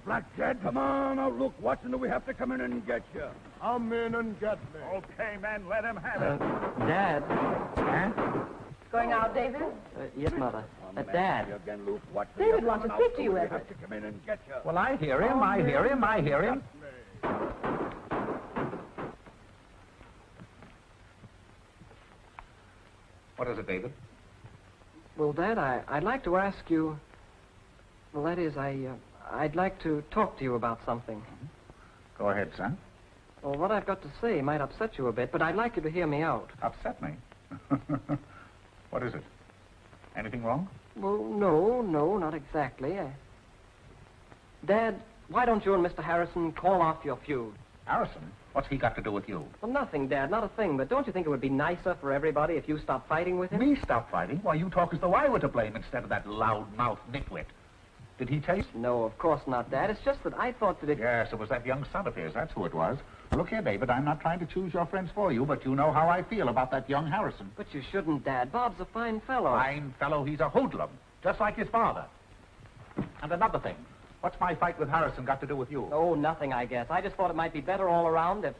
Black Jed, come on out, Luke Watson, or we have to come in and get you. Come in and get me. Okay, men, let him have it. Dad. Huh? Going out, David? Yes, Mother. Dad. Again, Luke Watson. David wants to speak to you, Everett. Everett. We have to come in and get you. Well, I hear him, I hear him, I hear him. What is it, David? Well, Dad, I'd like to ask you... Well, that is, I'd like to talk to you about something. Go ahead, son. Well, what I've got to say might upset you a bit, but I'd like you to hear me out. Upset me? What is it? Anything wrong? Well, no, not exactly. Dad, why don't you and Mr. Harrison call off your feud? Harrison? What's he got to do with you? Well, nothing, Dad, not a thing. But don't you think it would be nicer for everybody if you stopped fighting with him? Me stop fighting? Why, you talk as though I were to blame instead of that loud-mouthed nitwit. Did he tell you? No, of course not, Dad. It's just that I thought that if... Yes, it was that young son of his. That's who it was. Look here, David, I'm not trying to choose your friends for you, but you know how I feel about that young Harrison. But you shouldn't, Dad. Bob's a fine fellow. Fine fellow? He's a hoodlum, just like his father. And another thing. What's my fight with Harrison got to do with you? Oh, nothing, I guess. I just thought it might be better all around if...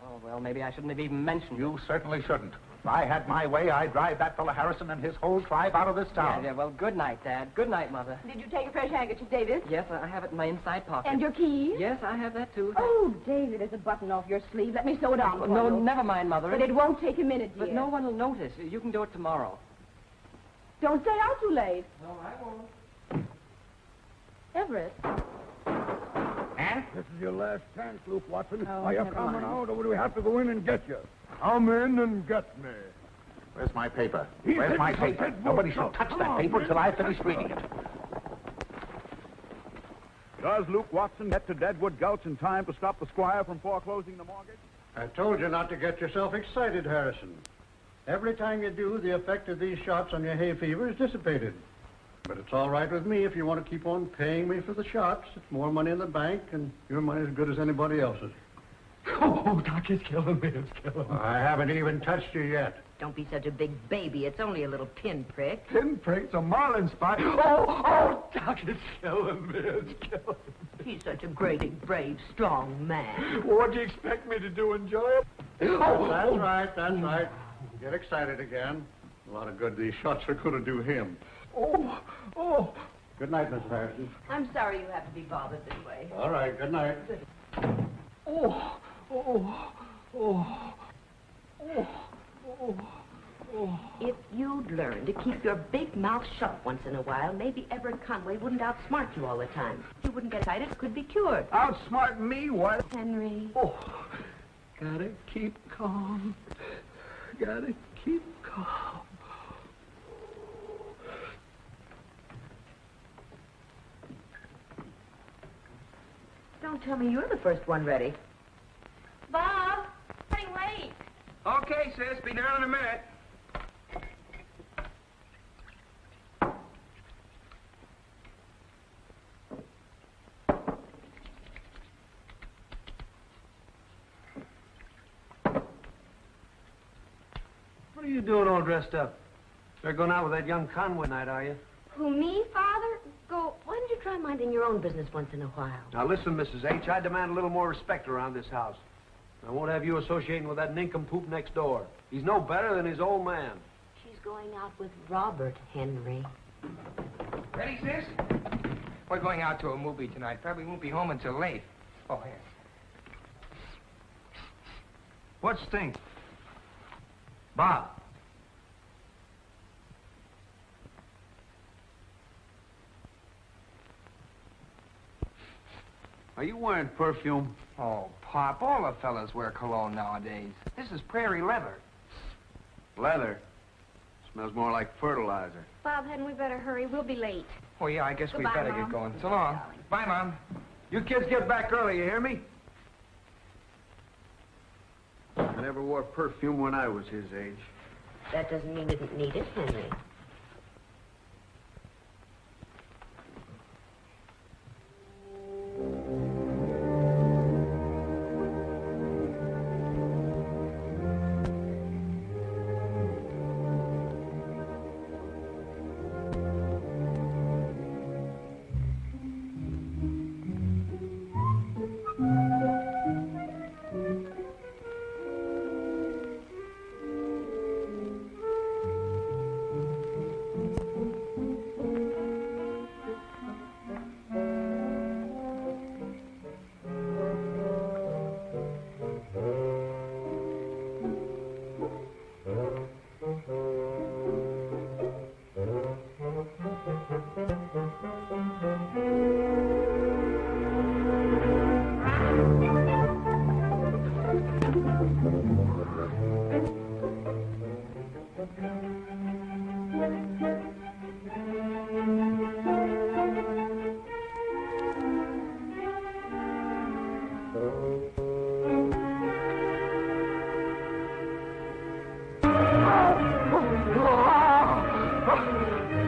Oh, well, maybe I shouldn't have even mentioned it. You certainly shouldn't. If I had my way, I'd drive that fellow Harrison and his whole tribe out of this town. Yeah, well, good night, Dad. Good night, Mother. Did you take a fresh handkerchief, David? Yes, I have it in my inside pocket. And your keys? Yes, I have that, too. Oh, David, there's a button off your sleeve. Let me sew it on for No, you. never mind, Mother. But it won't take a minute, dear. But no one will notice. You can do it tomorrow. Don't stay out too late. No, I won't. Everett. Huh? This is your last chance, Luke Watson. Oh, Are you never coming mind. out, or do we have to go in and get you? Come in and get me. Where's my paper? He Where's said my you paper? said Nobody no. shall touch Come that on, paper man. until I finish reading it. Does Luke Watson get to Deadwood Gulch in time to stop the squire from foreclosing the mortgage? I told you not to get yourself excited, Harrison. Every time you do, the effect of these shots on your hay fever is dissipated. But it's all right with me if you want to keep on paying me for the shots. It's more money in the bank, and your money's as good as anybody else's. Oh, Doc, it's killing me. It's killing me. I haven't even touched you yet. Don't be such a big baby. It's only a little pinprick. Pinprick's a marlin spot. Oh, Doc, it's killing me. It's killing me. He's such a great, big, brave, strong man. What do you expect me to do, enjoy it? Oh, that's right, that's right. Get excited again. A lot of good these shots are going to do him. Oh. Good night, Mrs. Harrison. I'm sorry you have to be bothered this way. All right, good night. Oh. If you'd learn to keep your big mouth shut once in a while, maybe Everett Conway wouldn't outsmart you all the time. You wouldn't get excited. It could be cured. Outsmart me, what? Henry. Oh, gotta keep calm. Gotta keep calm. Don't tell me you're the first one ready. Bob, running late. Okay, sis. Be down in a minute. What are you doing all dressed up? You're going out with that young Conway night, are you? Who, me, Father? Go. Why don't you try minding your own business once in a while? Now listen, Mrs. H, I demand a little more respect around this house. I won't have you associating with that nincompoop next door. He's no better than his old man. She's going out with Robert, Henry. Ready, sis? We're going out to a movie tonight. Probably won't be home until late. Oh, here. What stinks? Bob. Are you wearing perfume? Oh, Pop, all the fellas wear cologne nowadays. This is prairie leather. Leather. Smells more like fertilizer. Bob, hadn't we better hurry? We'll be late. Oh, yeah, I guess we Goodbye, better Mom. get going. So long. Bye, Mom. You kids get back early, you hear me? Good never wore perfume when I was his age. That doesn't mean you didn't need it, Henry.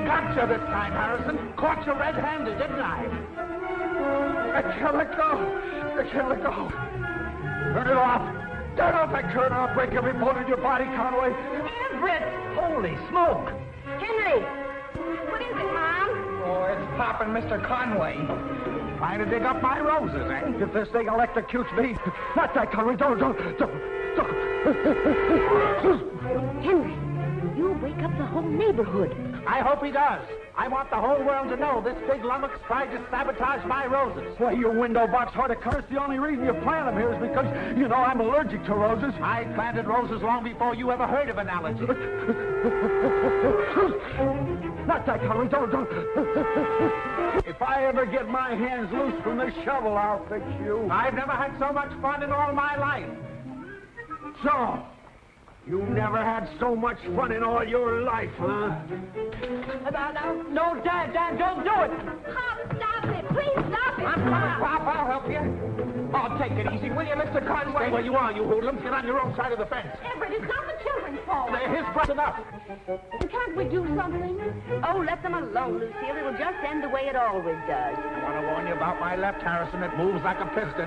Gotcha this time, Harrison. Caught you red-handed, didn't I? I can't let go. I can't let go. Turn it off. Turn off that current or I'll break every bone in your body, Conway. Everett! Holy smoke. Henry! What is it, Mom? Oh, it's Pop and Mr. Conway. Trying to dig up my roses, eh? If this thing electrocutes me. Not that, Conway. Don't. Henry, you'll wake up the whole neighborhood. I hope he does. I want the whole world to know this big lummox tried to sabotage my roses. Why, you window box horticulturist, the only reason you plant them here is because, you know, I'm allergic to roses. I planted roses long before you ever heard of an allergy. Not that, Conway. Don't. If I ever get my hands loose from this shovel, I'll fix you. I've never had so much fun in all my life. So, you never had so much fun in all your life, huh? No, Dad, don't do it! Pop, stop it! Please stop it! I'm coming, Pop. I'll help you. Oh, take it easy, will you, Mr. Conway? Stay where you are, you hoodlums. Get on your own side of the fence. Everett, it's not the children's fault. They're his breath enough. Can't we do something? Oh, let them alone, Lucille. It'll just end the way it always does. I want to warn you about my left, Harrison. It moves like a piston.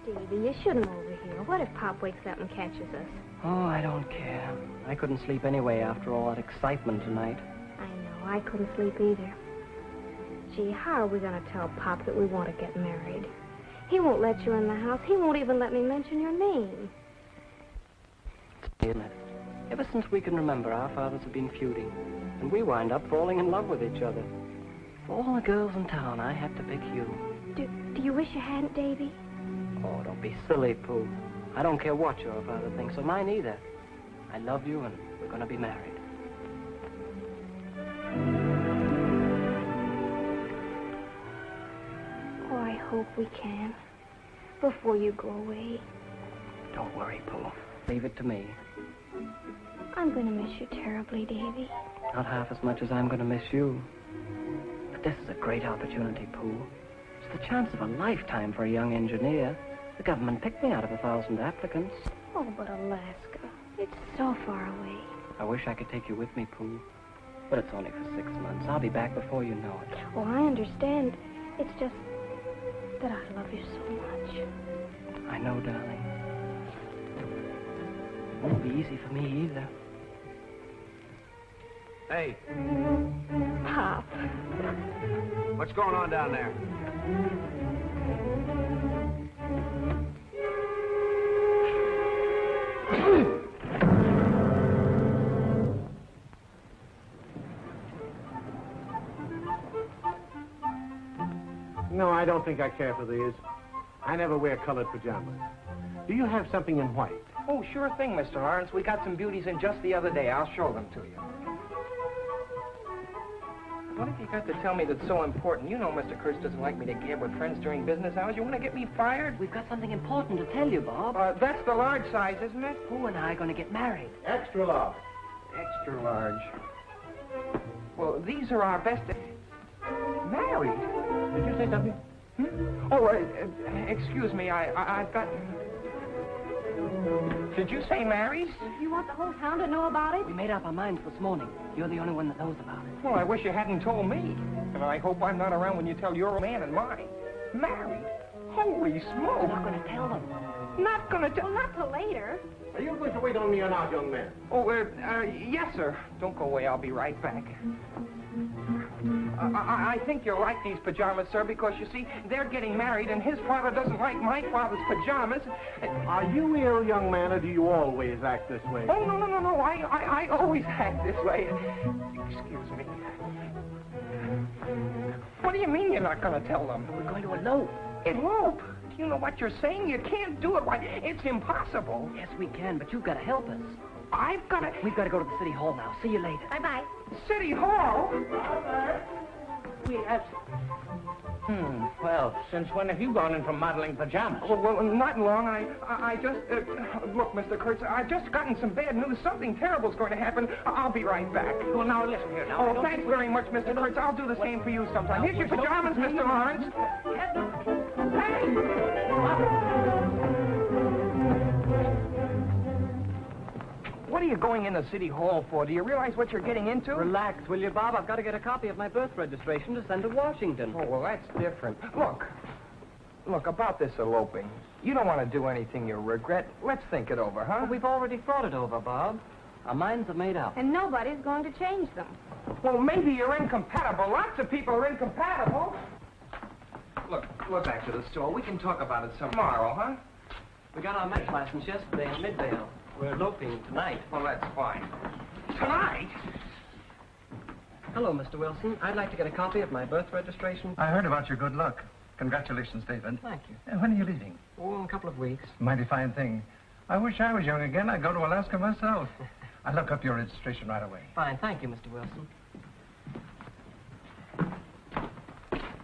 Davy, you shouldn't over here. What if Pop wakes up and catches us? Oh, I don't care. I couldn't sleep anyway after all that excitement tonight. I know. I couldn't sleep either. Gee, how are we going to tell Pop that we want to get married? He won't let you in the house. He won't even let me mention your name. Isn't it? Ever since we can remember, our fathers have been feuding, and we wind up falling in love with each other. Of all the girls in town, I had to pick you. Do you wish you hadn't, Davy? Oh, don't be silly, Pooh. I don't care what your father thinks, or mine either. I love you, and we're going to be married. Oh, I hope we can. Before you go away. Don't worry, Pooh. Leave it to me. I'm going to miss you terribly, Davy. Not half as much as I'm going to miss you. But this is a great opportunity, Pooh. It's the chance of a lifetime for a young engineer. The government picked me out of 1,000 applicants. Oh, but Alaska. It's so far away. I wish I could take you with me, Pooh. But it's only for 6 months. I'll be back before you know it. Oh, I understand. It's just that I love you so much. I know, darling. It won't be easy for me either. Hey, Pop. what's going on down there? No, I don't think I care for these. I never wear colored pajamas. Do you have something in white? Oh, sure thing, Mr. Lawrence. We got some beauties in just the other day. I'll show them to you. What have you got to tell me that's so important? You know Mr. Kurtz doesn't like me to gab with friends during business hours. You want to get me fired? We've got something important to tell you, Bob. That's the large size, isn't it? Pooh and I are going to get married. Extra large. Extra large. Well, these are our best... Married? Did you say something? Oh, excuse me, I've got... Did you say married? You want the whole town to know about it? We made up our minds this morning. You're the only one that knows about it. Well, I wish you hadn't told me. And I hope I'm not around when you tell your man and mine. Married? Holy smoke! We're not going to tell them. Not gonna tell... Well, not till later. Are you going to wait on me or not, young man? Oh, yes, sir. Don't go away. I'll be right back. I think you'll like these pajamas, sir, because, you see, they're getting married, and his father doesn't like my father's pajamas. Are you ill, young man, or do you always act this way? Oh, no. I always act this way. Excuse me. What do you mean you're not going to tell them? We're going to elope. Elope? Do you know what you're saying? You can't do it. Why, it's impossible. Yes, we can, but you've got to help us. I've got to... We've got to go to the city hall now. See you later. Bye-bye. City Hall? We have... Well, since when have you gone in for modeling pajamas? Well, not long. I just... look, Mr. Kurtz, I've just gotten some bad news. Something terrible's going to happen. I'll be right back. Well, now, listen here. Now, Oh, thanks very much, Mr. Kurtz. I'll do the same for you sometime. Here's your pajamas, Mr. Lawrence. What are you going into City Hall for? Do you realize what you're getting into? Relax, will you, Bob? I've got to get a copy of my birth registration to send to Washington. Oh, well, that's different. Look, about this eloping. You don't want to do anything you'll regret. Let's think it over, huh? Well, we've already thought it over, Bob. Our minds are made up. And nobody's going to change them. Well, maybe you're incompatible. Lots of people are incompatible. Look, we're back to the store. We can talk about it tomorrow, huh? We got our match license yesterday in Midvale. We're eloping tonight. Well, that's fine. Tonight? Hello, Mr. Wilson. I'd like to get a copy of my birth registration. I heard about your good luck. Congratulations, David. Thank you. When are you leaving? Oh, in a couple of weeks. Mighty fine thing. I wish I was young again. I'd go to Alaska myself. I'll look up your registration right away. Fine. Thank you, Mr. Wilson.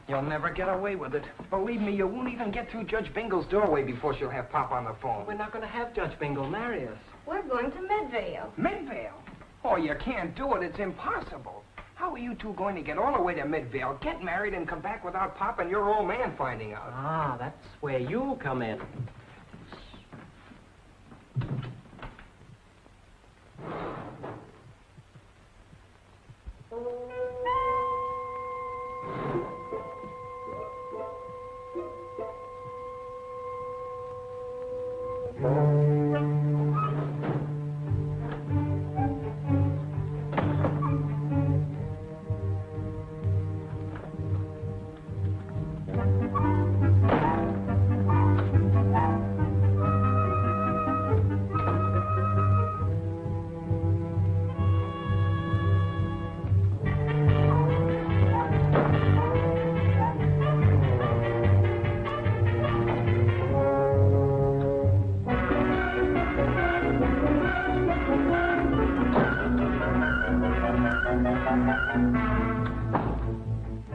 You'll never get away with it. Believe me, you won't even get through Judge Bingle's doorway before she'll have Pop on the phone. We're not going to have Judge Bingle marry us. We're going to Midvale. Midvale? Oh, you can't do it. It's impossible. How are you two going to get all the way to Midvale, get married, and come back without Pop and your old man finding out? Ah, that's where you come in.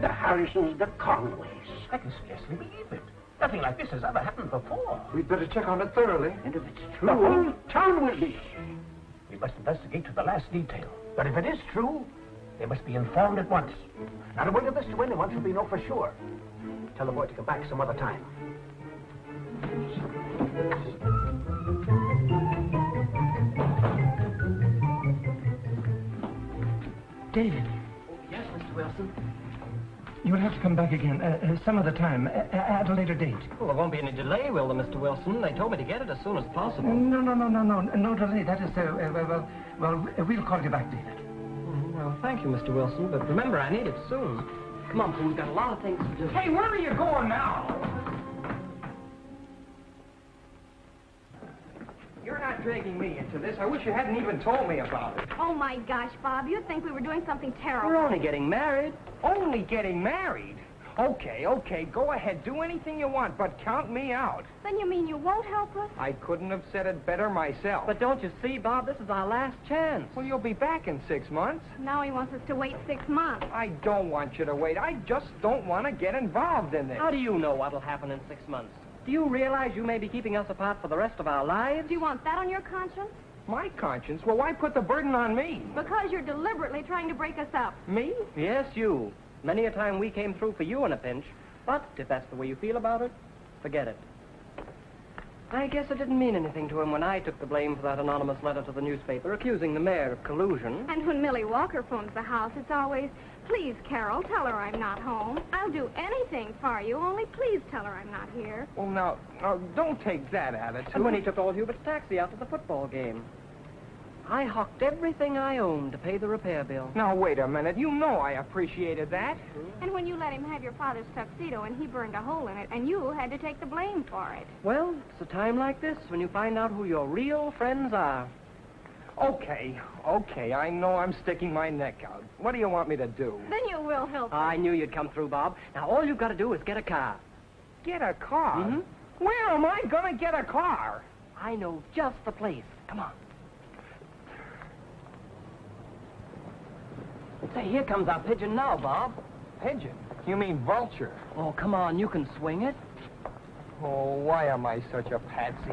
The Harrisons, the Conways. I can scarcely believe it. Nothing like this has ever happened before. We'd better check on it thoroughly. And if it's true, the whole town will be. We must investigate to the last detail. But if it is true, they must be informed at once. Not a word of this to anyone till we know for sure. Tell the boy to come back some other time. David, Yes, Mr. Wilson. you will have to come back again some other time, at a later date. Well, there won't be any delay, will there, Mr. Wilson? They told me to get it as soon as possible. No delay. That is, we'll call you back, David. Well, thank you, Mr. Wilson, but remember, I need it soon. Come on, Pooh, we've got a lot of things to do. Hey, where are you going now? You're not dragging me into this. I wish you hadn't even told me about it. Oh, my gosh, Bob, you'd think we were doing something terrible. We're only getting married. Only getting married? Okay, go ahead. Do anything you want, but count me out. Then you mean you won't help us? I couldn't have said it better myself. But don't you see, Bob, this is our last chance. Well, you'll be back in 6 months. Now he wants us to wait 6 months. I don't want you to wait. I just don't want to get involved in this. How do you know what'll happen in 6 months? Do you realize you may be keeping us apart for the rest of our lives? Do you want that on your conscience? My conscience? Well, why put the burden on me? Because you're deliberately trying to break us up. Me? Yes, you. Many a time we came through for you in a pinch. But if that's the way you feel about it, forget it. I guess it didn't mean anything to him when I took the blame for that anonymous letter to the newspaper accusing the mayor of collusion. And when Millie Walker phones the house, it's always, please, Carol, tell her I'm not home. I'll do anything for you, only please tell her I'm not here. Well, now, don't take that attitude. And when he took old Hubert's taxi out to the football game, I hocked everything I owned to pay the repair bill. Now, wait a minute. You know I appreciated that. And when you let him have your father's tuxedo and he burned a hole in it, and you had to take the blame for it. Well, it's a time like this when you find out who your real friends are. Okay, I know I'm sticking my neck out. What do you want me to do? Then you will help us. I knew you'd come through, Bob. Now, all you've got to do is get a car. Get a car? Mm-hmm. Where am I going to get a car? I know just the place. Come on. Say, here comes our pigeon now, Bob. Pigeon? You mean vulture? Oh, come on, you can swing it. Oh, why am I such a patsy?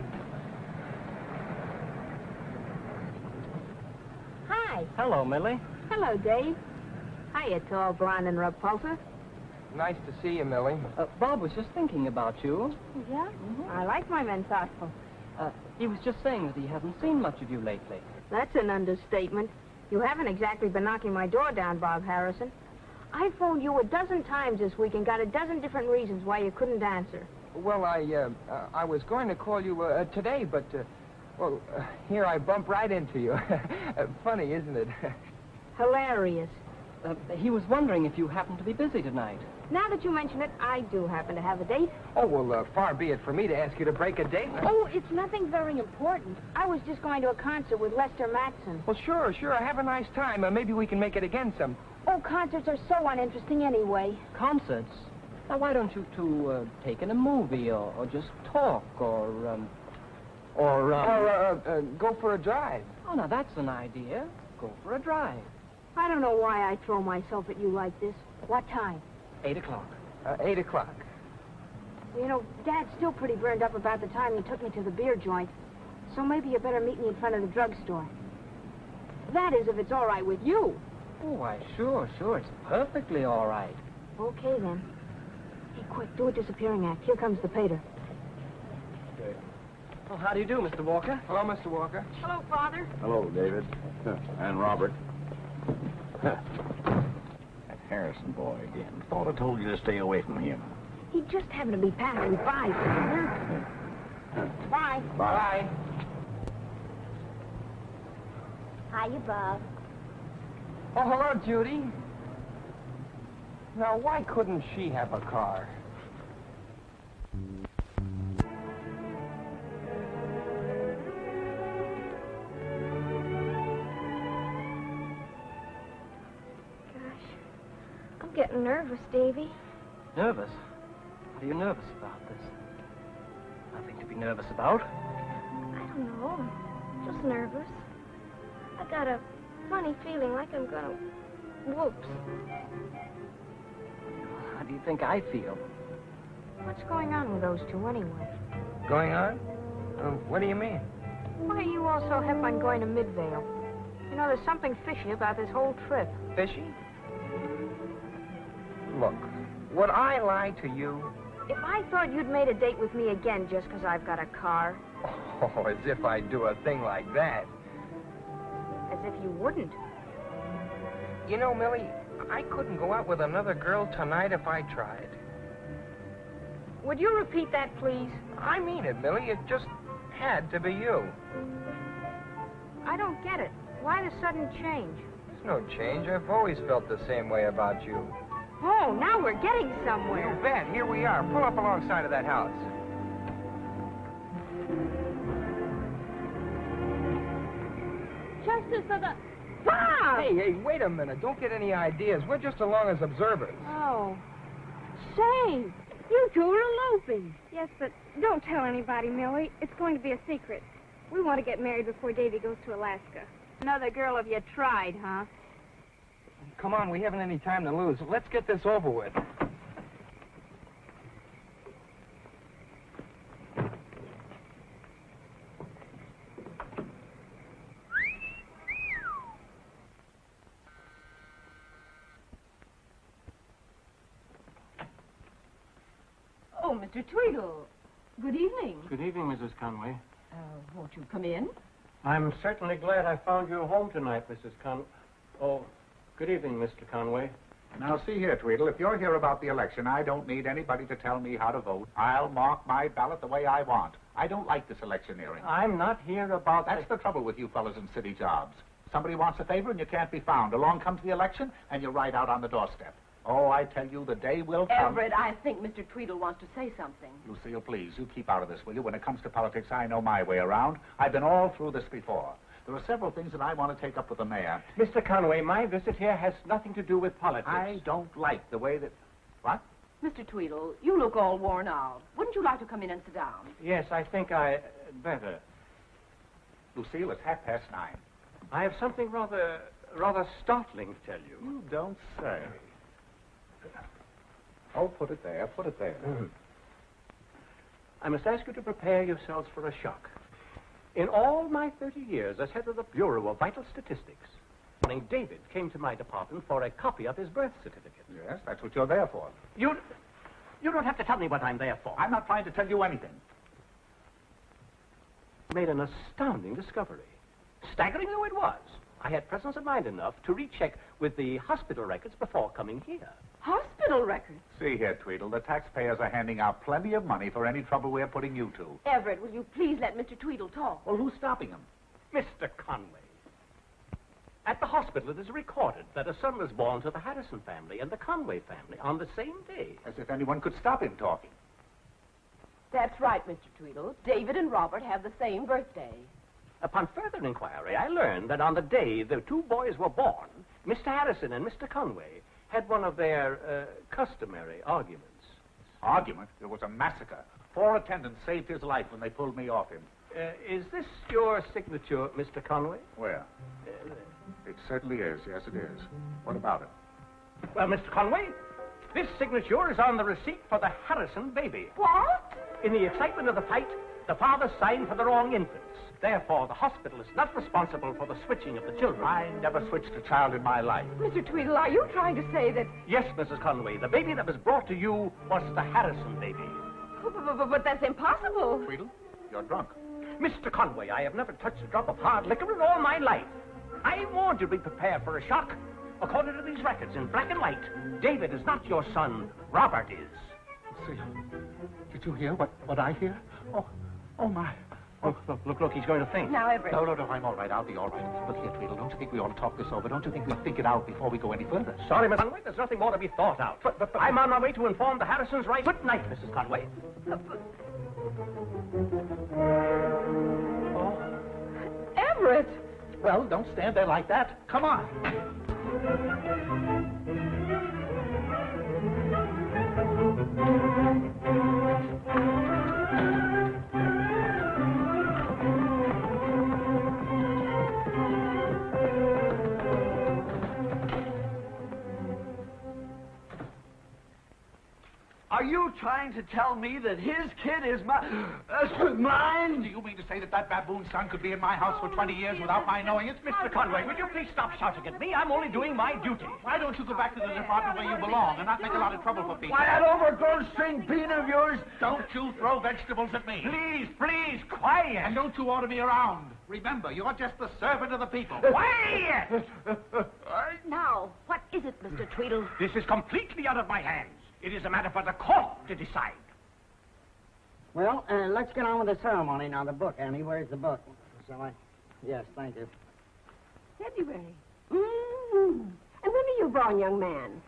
Hi. Hello, Millie. Hello, Dave. Hiya, tall, blonde, and repulsive. Nice to see you, Millie. Bob was just thinking about you. Yeah? I like my men thoughtful. He was just saying that he hasn't seen much of you lately. That's an understatement. You haven't exactly been knocking my door down, Bob Harrison. I phoned you a dozen times this week and got a dozen different reasons why you couldn't answer. Well, I was going to call you today, but, here I bump right into you. Funny, isn't it? Hilarious. He was wondering if you happened to be busy tonight. Now that you mention it, I do happen to have a date. Oh, well, far be it for me to ask you to break a date. Oh, it's nothing very important. I was just going to a concert with Lester Matson. Well, sure. Have a nice time. Maybe we can make it again some. Oh, concerts are so uninteresting anyway. Concerts? Now, why don't you two take in a movie or just talk or go for a drive? Oh, now, that's an idea. Go for a drive. I don't know why I throw myself at you like this. What time? 8 o'clock. 8 o'clock. You know, Dad's still pretty burned up about the time you took me to the beer joint. So maybe you better meet me in front of the drugstore. That is, if it's all right with you. Oh, why, sure. It's perfectly all right. Okay, then. Hey, quick, do a disappearing act. Here comes the pater. Okay. Well, how do you do, Mr. Walker? Hello, Mr. Walker. Hello, Father. Hello, David. And Robert. That Harrison boy again. Thought I told you to stay away from him. He just happened to be passing by. Bye. Bye. Hiya, Bob. Oh, hello, Judy. Now, why couldn't she have a car? I'm getting nervous, Davy. Nervous? What are you nervous about this? Nothing to be nervous about. I don't know. Just nervous. I got a funny feeling like I'm gonna... Whoops. How do you think I feel? What's going on with those two anyway? Going on? What do you mean? Why are you all so hip on going to Midvale? You know, there's something fishy about this whole trip. Fishy? Look, would I lie to you? If I thought you'd made a date with me again just because I've got a car... Oh, as if I'd do a thing like that. As if you wouldn't. You know, Millie, I couldn't go out with another girl tonight if I tried. Would you repeat that, please? I mean it, Millie. It just had to be you. I don't get it. Why the sudden change? There's no change. I've always felt the same way about you. Oh, now we're getting somewhere. You bet. Here we are. Pull up alongside of that house. Justice for the... Bob! Hey, wait a minute. Don't get any ideas. We're just along as observers. Oh. Say, you two are eloping. Yes, but don't tell anybody, Millie. It's going to be a secret. We want to get married before Davy goes to Alaska. Another girl of you tried, huh? Come on, we haven't any time to lose. Let's get this over with. Oh, Mr. Tweedle. Good evening. Good evening, Mrs. Conway. Won't you come in? I'm certainly glad I found you home tonight, Mrs. Conway. Oh, good evening, Mr. Conway. Now, see here, Tweedle, if you're here about the election, I don't need anybody to tell me how to vote. I'll mark my ballot the way I want. I don't like this electioneering. I'm not here about... That's the trouble with you fellas in city jobs. Somebody wants a favor and you can't be found. Along comes the election and you're right out on the doorstep. Oh, I tell you, the day will come... Everett, I think Mr. Tweedle wants to say something. Lucille, please, you keep out of this, will you? When it comes to politics, I know my way around. I've been all through this before. There are several things that I want to take up with the mayor. Mr. Conway, my visit here has nothing to do with politics. I don't like the way that... What? Mr. Tweedle, you look all worn out. Wouldn't you like to come in and sit down? Yes, I think I'd better. Lucille, it's 9:30. I have something rather startling to tell you. You don't say. Oh, put it there, put it there. I must ask you to prepare yourselves for a shock. In all my 30 years as head of the Bureau of Vital Statistics, David came to my department for a copy of his birth certificate. Yes, that's what you're there for. You don't have to tell me what I'm there for. I'm not trying to tell you anything. Made an astounding discovery. Staggering though it was, I had presence of mind enough to recheck with the hospital records before coming here. Hospital records? See here, Tweedle, the taxpayers are handing out plenty of money for any trouble we're putting you to. Everett, will you please let Mr. Tweedle talk? Well, who's stopping him? Mr. Conway. At the hospital, it is recorded that a son was born to the Harrison family and the Conway family on the same day. As if anyone could stop him talking. That's right, Mr. Tweedle. David and Robert have the same birthday. Upon further inquiry, I learned that on the day the two boys were born, Mr. Harrison and Mr. Conway had one of their customary arguments. Argument? It was a massacre. 4 attendants saved his life when they pulled me off him. Is this your signature, Mr. Conway? Where? It certainly is. Yes, it is. What about it? Well, Mr. Conway, this signature is on the receipt for the Harrison baby. What? In the excitement of the fight, the father signed for the wrong infants. Therefore, the hospital is not responsible for the switching of the children. I never switched a child in my life. Mr. Tweedle, are you trying to say that... Yes, Mrs. Conway. The baby that was brought to you was the Harrison baby. But that's impossible. Tweedle, you're drunk. Mr. Conway, I have never touched a drop of hard liquor in all my life. I warned you to be prepared for a shock. According to these records, in black and white, David is not your son. Robert is. See, did you hear what I hear? Oh, my. Oh, look, he's going to faint. Now, Everett. No, I'm all right. I'll be all right. Look here, Tweedle, don't you think we ought to talk this over? Don't you think we'll think it out before we go any further? Sorry, Miss Conway, there's nothing more to be thought out. But I'm on my way to inform the Harrisons right. Good night, Mrs. Conway. Everett! Well, don't stand there like that. Come on. Are you trying to tell me that his kid is mine? Do you mean to say that baboon son could be in my house for 20 years without my knowing it? Mr. Conway, would you please stop shouting at me? I'm only doing my duty. Why don't you go back to the department where you belong and not make a lot of trouble for people? Why, that overgrown string bean of yours? Don't you throw vegetables at me. Please, quiet. And don't you order me around. Remember, you're just the servant of the people. Quiet! Now, what is it, Mr. Tweedle? This is completely out of my hands. It is a matter for the court to decide. Well, let's get on with the ceremony. Now, the book, Annie. Where's the book? Shall I? Yes, thank you. February. And when are you born, young man?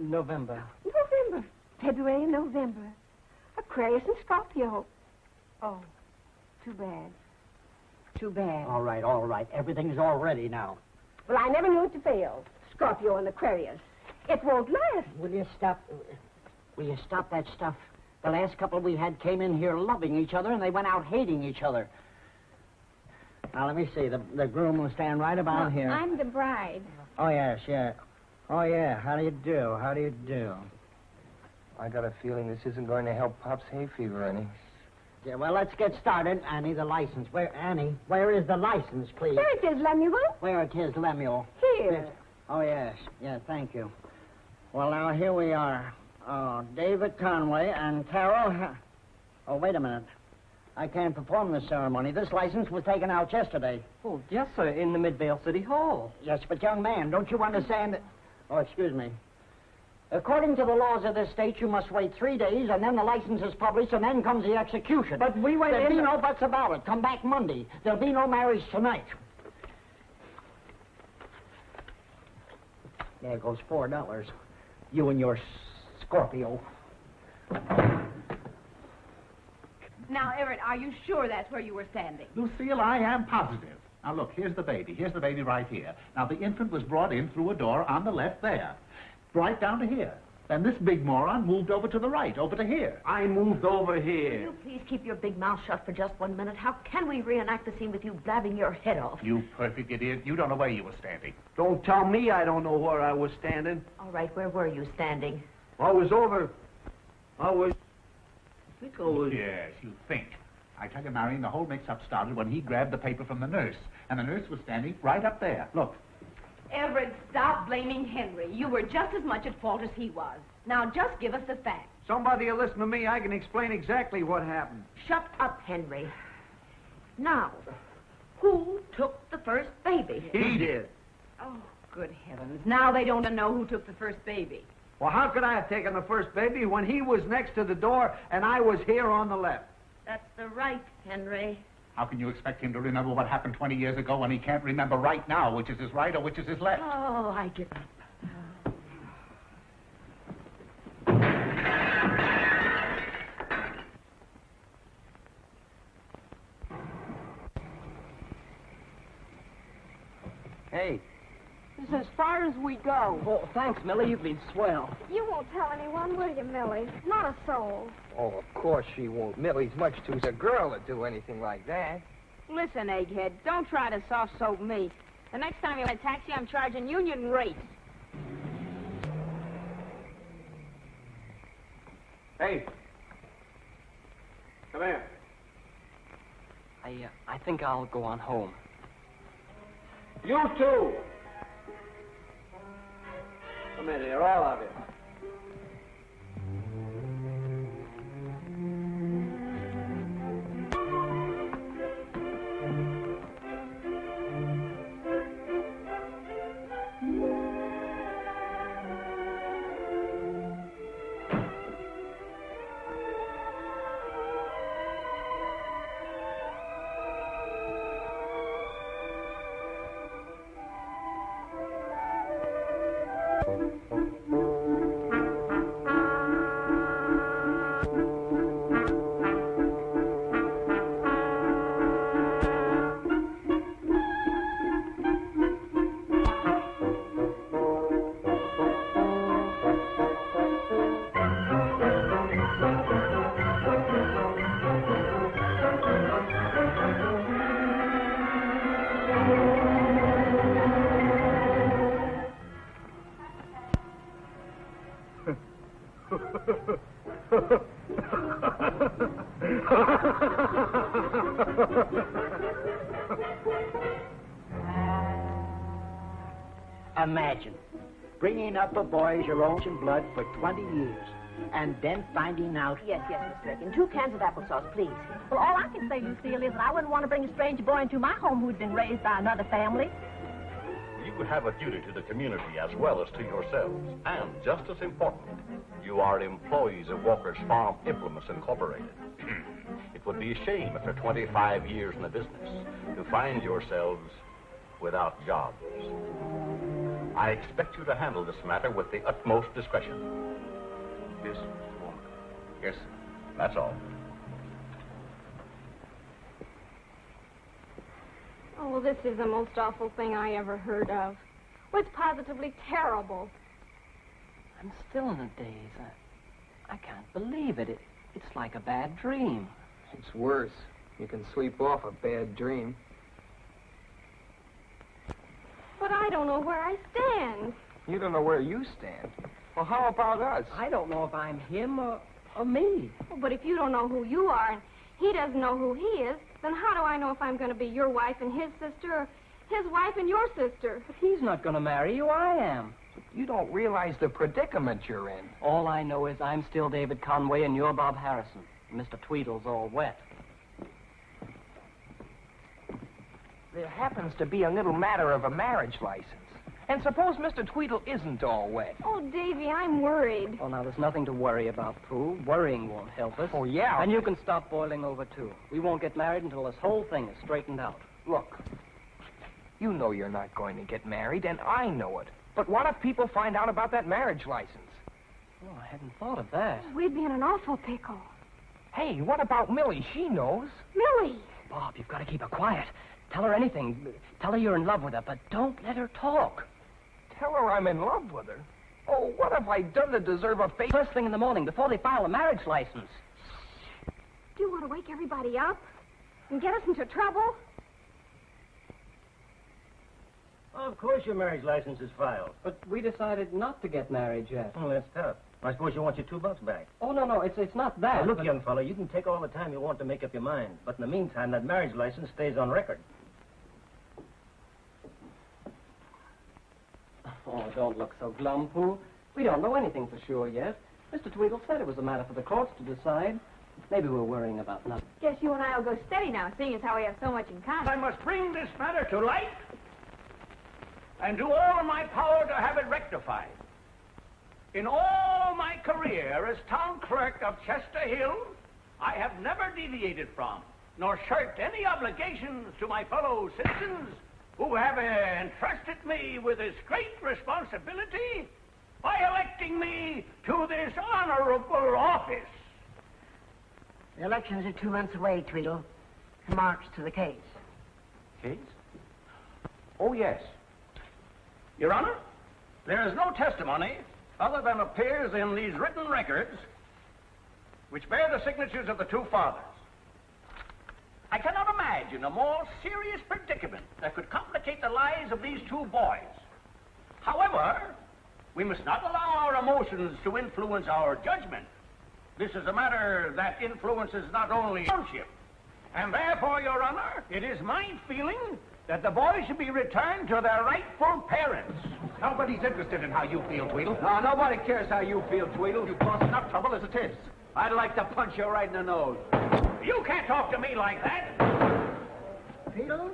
November. November. February and November. Aquarius and Scorpio. Oh, too bad. Too bad. All right. Everything's all ready now. Well, I never knew it to fail. Scorpio and Aquarius. It won't last. Will you stop Will you stop that stuff? The last couple we had came in here loving each other, and they went out hating each other. Now, let me see. The groom will stand right about here. I'm the bride. Oh, yes, yeah. Oh, yeah. How do you do? How do you do? I got a feeling this isn't going to help Pop's hay fever any. Yeah, well, let's get started. Annie, the license. Annie, where is the license, please? There it is, Lemuel. Where it is, Lemuel? Here. Oh, yes. Yeah, thank you. Well, now, here we are. Oh, David Conway and Carol... Oh, wait a minute. I can't perform this ceremony. This license was taken out yesterday. Oh, yes, sir, in the Midvale City Hall. Yes, but young man, don't you understand that... Oh, excuse me. According to the laws of this state, you must wait 3 days, and then the license is published, and then comes the execution. But we went There'll in... be no buts about it. Come back Monday. There'll be no marriage tonight. There goes $4. You and your Scorpio. Now, Everett, are you sure that's where you were standing? Lucille, I am positive. Now, look, here's the baby. Here's the baby right here. Now, the infant was brought in through a door on the left there. Right down to here. Then this big moron moved over to the right, over to here. I moved over Will here. you please keep your big mouth shut for just 1 minute? How can we reenact the scene with you blabbing your head off? You perfect idiot. You don't know where you were standing. Don't tell me I don't know where I was standing. All right, where were you standing? I was... I think I was... Yes, you think. I tell you, Marion, the whole mix-up started when he grabbed the paper from the nurse. And the nurse was standing right up there. Look. Everett, stop blaming Henry. You were just as much at fault as he was. Now, just give us the facts. Somebody will listen to me. I can explain exactly what happened. Shut up, Henry. Now, who took the first baby? He did. Oh, good heavens. Now they don't know who took the first baby. Well, how could I have taken the first baby when he was next to the door and I was here on the left? That's the right, Henry. How can you expect him to remember what happened 20 years ago when he can't remember right now which is his right or which is his left? Oh, I give up. Hey. This is as far as we go. Oh, thanks, Millie. You've been swell. You won't tell anyone, will you, Millie? Not a soul. Oh, of course she won't. Millie's much too a girl to do anything like that. Listen, egghead, don't try to soft-soap me. The next time you want a taxi, I'm charging union rates. Hey. Come here. I think I'll go on home. You too. Come in here, all of you. Imagine bringing up a boy as your own blood for 20 years and then finding out... Yes, Miss Regan. 2 cans of applesauce, please. Well, all I can say, Lucille, is that I wouldn't want to bring a strange boy into my home who'd been raised by another family. You have a duty to the community as well as to yourselves. And just as important, you are employees of Walker's Farm Implements Incorporated. It would be a shame after 25 years in the business to find yourselves without jobs. I expect you to handle this matter with the utmost discretion. Yes, Walker. Yes, that's all. Oh, this is the most awful thing I ever heard of. Well, it's positively terrible. I'm still in a daze. I can't believe it. It's like a bad dream. It's worse. You can sleep off a bad dream. But I don't know where I stand. You don't know where you stand. Well, how about us? I don't know if I'm him or me. Well, but if you don't know who you are and he doesn't know who he is, then how do I know if I'm going to be your wife and his sister or his wife and your sister? But he's not going to marry you. I am. You don't realize the predicament you're in. All I know is I'm still David Conway and you're Bob Harrison. Mr. Tweedle's all wet. There happens to be a little matter of a marriage license. And suppose Mr. Tweedle isn't all wet. Oh, Davy, I'm worried. Oh, now, there's nothing to worry about, Pooh. Worrying won't help us. Oh, yeah. And you can stop boiling over, too. We won't get married until this whole thing is straightened out. Look, you know you're not going to get married, and I know it. But what if people find out about that marriage license? Oh, I hadn't thought of that. We'd be in an awful pickle. Hey, what about Millie? She knows. Millie! Bob, you've got to keep her quiet. Tell her anything. Tell her you're in love with her, but don't let her talk. Tell her I'm in love with her. Oh, what have I done to deserve a fate? First thing in the morning, before they file a marriage license. Do you want to wake everybody up and get us into trouble? Well, of course your marriage license is filed. But we decided not to get married yet. Oh, that's tough. I suppose you want your $2 back. Oh, no, it's not that. Now, look, young fellow, you can take all the time you want to make up your mind. But in the meantime, that marriage license stays on record. Oh, don't look so glum, Pooh. We don't know anything for sure yet. Mr. Tweedle said it was a matter for the courts to decide. Maybe we're worrying about nothing. Guess you and I will go steady now, seeing as how we have so much in common. I must bring this matter to light and do all in my power to have it rectified. In all my career as town clerk of Chester Hill, I have never deviated from nor shirked any obligations to my fellow citizens who have entrusted me with this great responsibility by electing me to this honorable office. The elections are 2 months away, Tweedle. March to the case. Case? Oh, yes. Your Honor, there is no testimony other than appears in these written records which bear the signatures of the two fathers. I cannot imagine a more serious predicament that could complicate the lives of these two boys. However, we must not allow our emotions to influence our judgment. This is a matter that influences not only township, and therefore, Your Honor, it is my feeling that the boys should be returned to their rightful parents. Nobody's interested in how you feel, Tweedle. No, nobody cares how you feel, Tweedle. You've caused enough trouble as it is. I'd like to punch you right in the nose. You can't talk to me like that. Tweedle,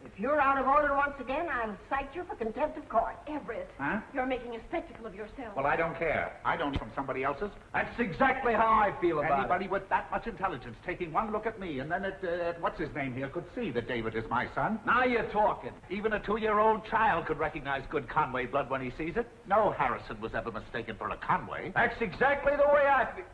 if you're out of order once again, I'll cite you for contempt of court. Everett, Huh? you're making a spectacle of yourself. Well, I don't care. I don't from somebody else's. That's exactly how I feel about Anybody with that much intelligence taking one look at me and then at what's his name here could see that David is my son. it. Now you're talking. Even a 2-year-old child could recognize good Conway blood when he sees it. No Harrison was ever mistaken for a Conway. That's exactly the way I feel.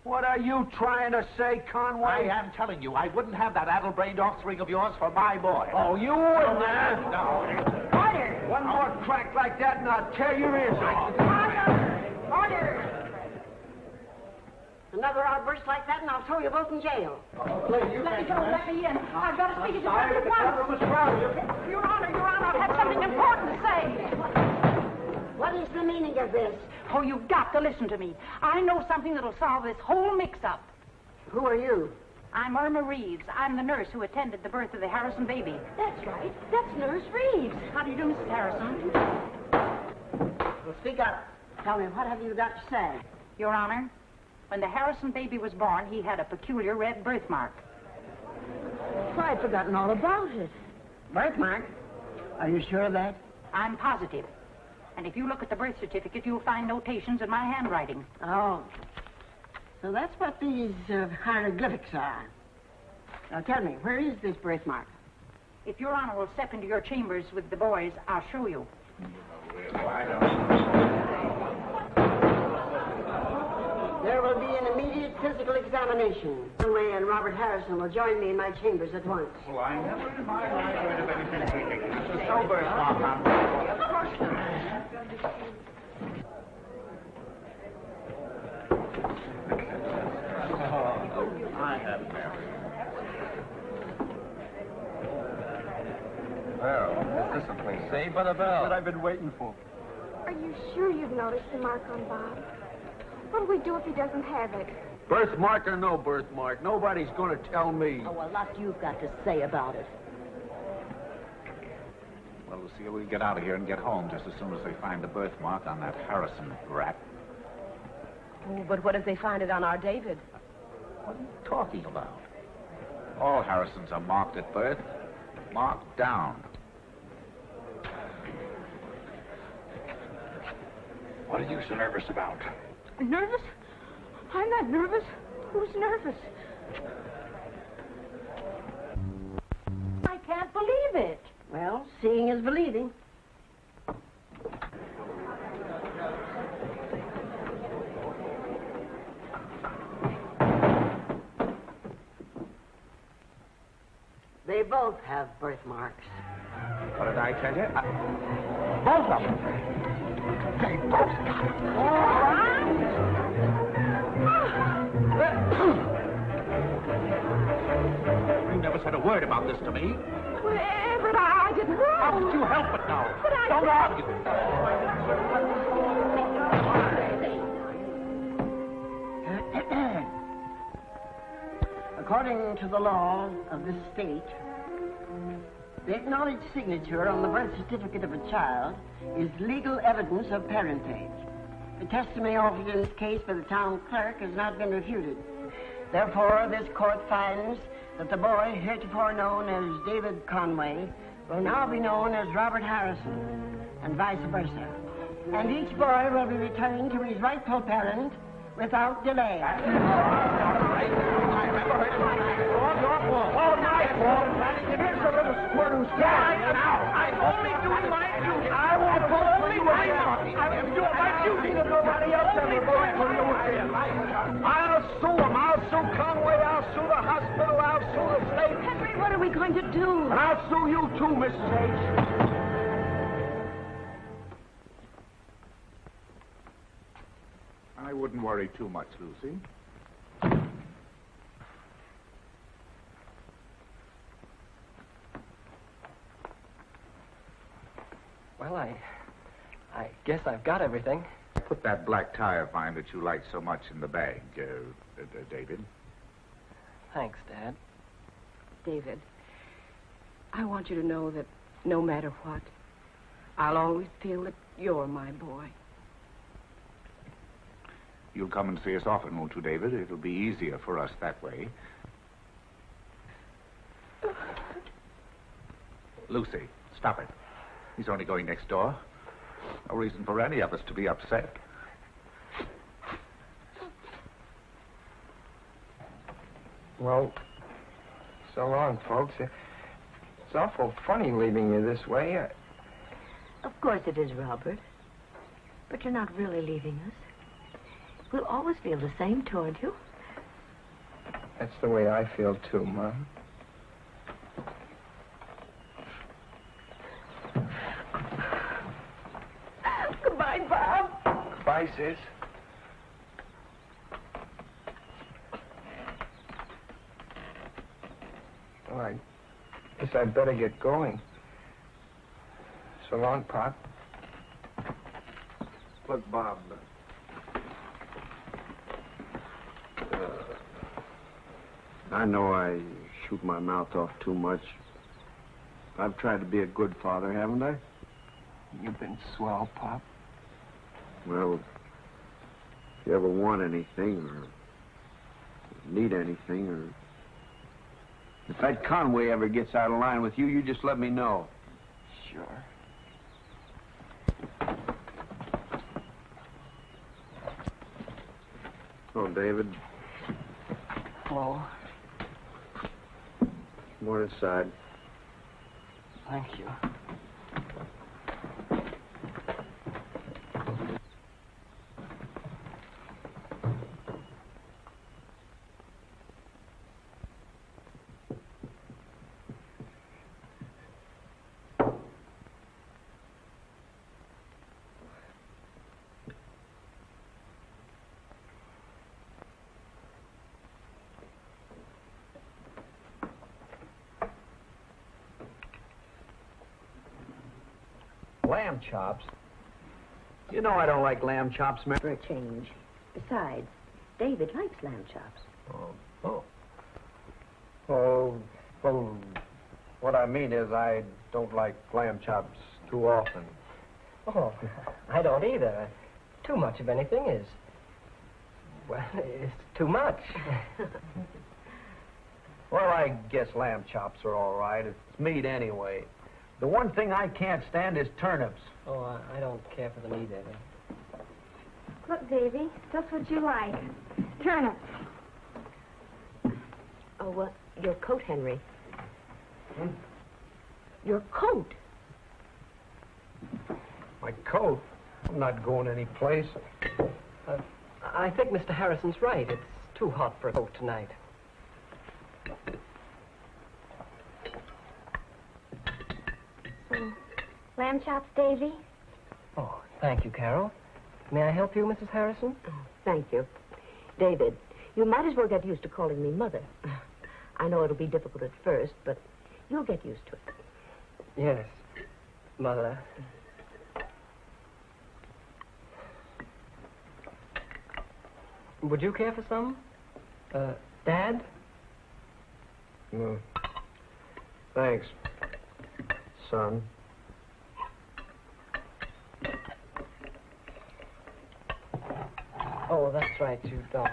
What are you trying to say, Conway? I am telling you, I wouldn't have that addle-brained offspring of yours for my boy. Oh, you wouldn't, huh? No. Order! One more crack like that and I'll tear your ears off. Order! Another outburst like that and I'll throw you both in jail. Let me go, let me in. I've got to speak to you at once. Your Honor, I have something important to say. What is the meaning of this? Oh, you've got to listen to me. I know something that'll solve this whole mix-up. Who are you? I'm Irma Reeves. I'm the nurse who attended the birth of the Harrison baby. That's right. That's Nurse Reeves. How do you do, Mrs. Harrison? Well, speak up. Tell me, what have you got to say? Your Honor, when the Harrison baby was born, he had a peculiar red birthmark. Why, I'd forgotten all about it. Birthmark? Are you sure of that? I'm positive. And if you look at the birth certificate, you'll find notations in my handwriting. Oh. So that's what these hieroglyphics are. Now tell me, where is this birthmark? If Your Honor will step into your chambers with the boys, I'll show you. There will be an immediate physical examination. Conway and Robert Harrison will join me in my chambers at once. Well, I never in my life heard of anything ridiculous. It's so birthmark on. Of course not. Saved by the bell. That I've been waiting for. Are you sure you've noticed the mark on Bob? What'll we do if he doesn't have it? Birthmark or no birthmark, nobody's going to tell me. Oh, a lot you've got to say about it. Well, Lucia, we'll get out of here and get home just as soon as they find the birthmark on that Harrison rat. Oh, but what if they find it on our David? What are you talking about? All Harrisons are marked at birth. Marked down. What are you so nervous about? Nervous? I'm not nervous. Who's nervous? I can't believe it. Well, seeing is believing. They both have birthmarks. What did I tell you? Both of them. They both got it. You never said a word about this to me. Well, Everett, I didn't know. How could you help it now? But I... Don't argue. According to the law of this state, the acknowledged signature on the birth certificate of a child is legal evidence of parentage. The testimony offered in this case by the town clerk has not been refuted. Therefore, this court finds that the boy heretofore known as David Conway will now be known as Robert Harrison, and vice versa. And each boy will be returned to his rightful parent without delay. All my fault. Here's a little squirt who's dying now. I'm only doing my duty. I won't only my duty. I'm doing my duty that nobody else ever voted for Lucy. I'll sue him. I'll sue Conway. I'll sue the hospital. I'll sue the state. Henry, what are we going to do? And I'll sue you too, Mrs. H. I wouldn't worry too much, Lucy. Well, I guess I've got everything. Put that black tie of mine that you like so much in the bag, David. Thanks, Dad. David, I want you to know that no matter what, I'll always feel that you're my boy. You'll come and see us often, won't you, David? It'll be easier for us that way. Lucy, stop it. He's only going next door. No reason for any of us to be upset. Well, so long, folks. It's awful funny leaving you this way. Of course it is, Robert. But you're not really leaving us. We'll always feel the same toward you. That's the way I feel, too, Mom. Goodbye, Bob. Goodbye, sis. Well, I guess I'd better get going. So long, Pop. Look, Bob. I know I shoot my mouth off too much. I've tried to be a good father, haven't I? You've been swell, Pop. Well, if you ever want anything or need anything or... If that Conway ever gets out of line with you, you just let me know. Sure. Oh, David. Hello. Come on inside. Thank you. Lamb chops? You know I don't like lamb chops, Mary. For a change. Besides, David likes lamb chops. Well, what I mean is I don't like lamb chops too often. Oh, I don't either. Too much of anything is... well, it's too much. Well, I guess lamb chops are all right. It's meat anyway. The one thing I can't stand is turnips. Oh, I don't care for them either. Look, Davy, just what you like. Turnips. Oh, your coat, Henry. Hmm? Your coat. My coat? I'm not going any place. I think Mr. Harrison's right. It's too hot for a coat tonight. Lamb chops, Davy? Oh, thank you, Carol. May I help you, Mrs. Harrison? Oh, thank you. David, you might as well get used to calling me Mother. I know it'll be difficult at first, but you'll get used to it. Yes, Mother. Would you care for some? Dad? No. Thanks, son. Oh, that's right, you don't.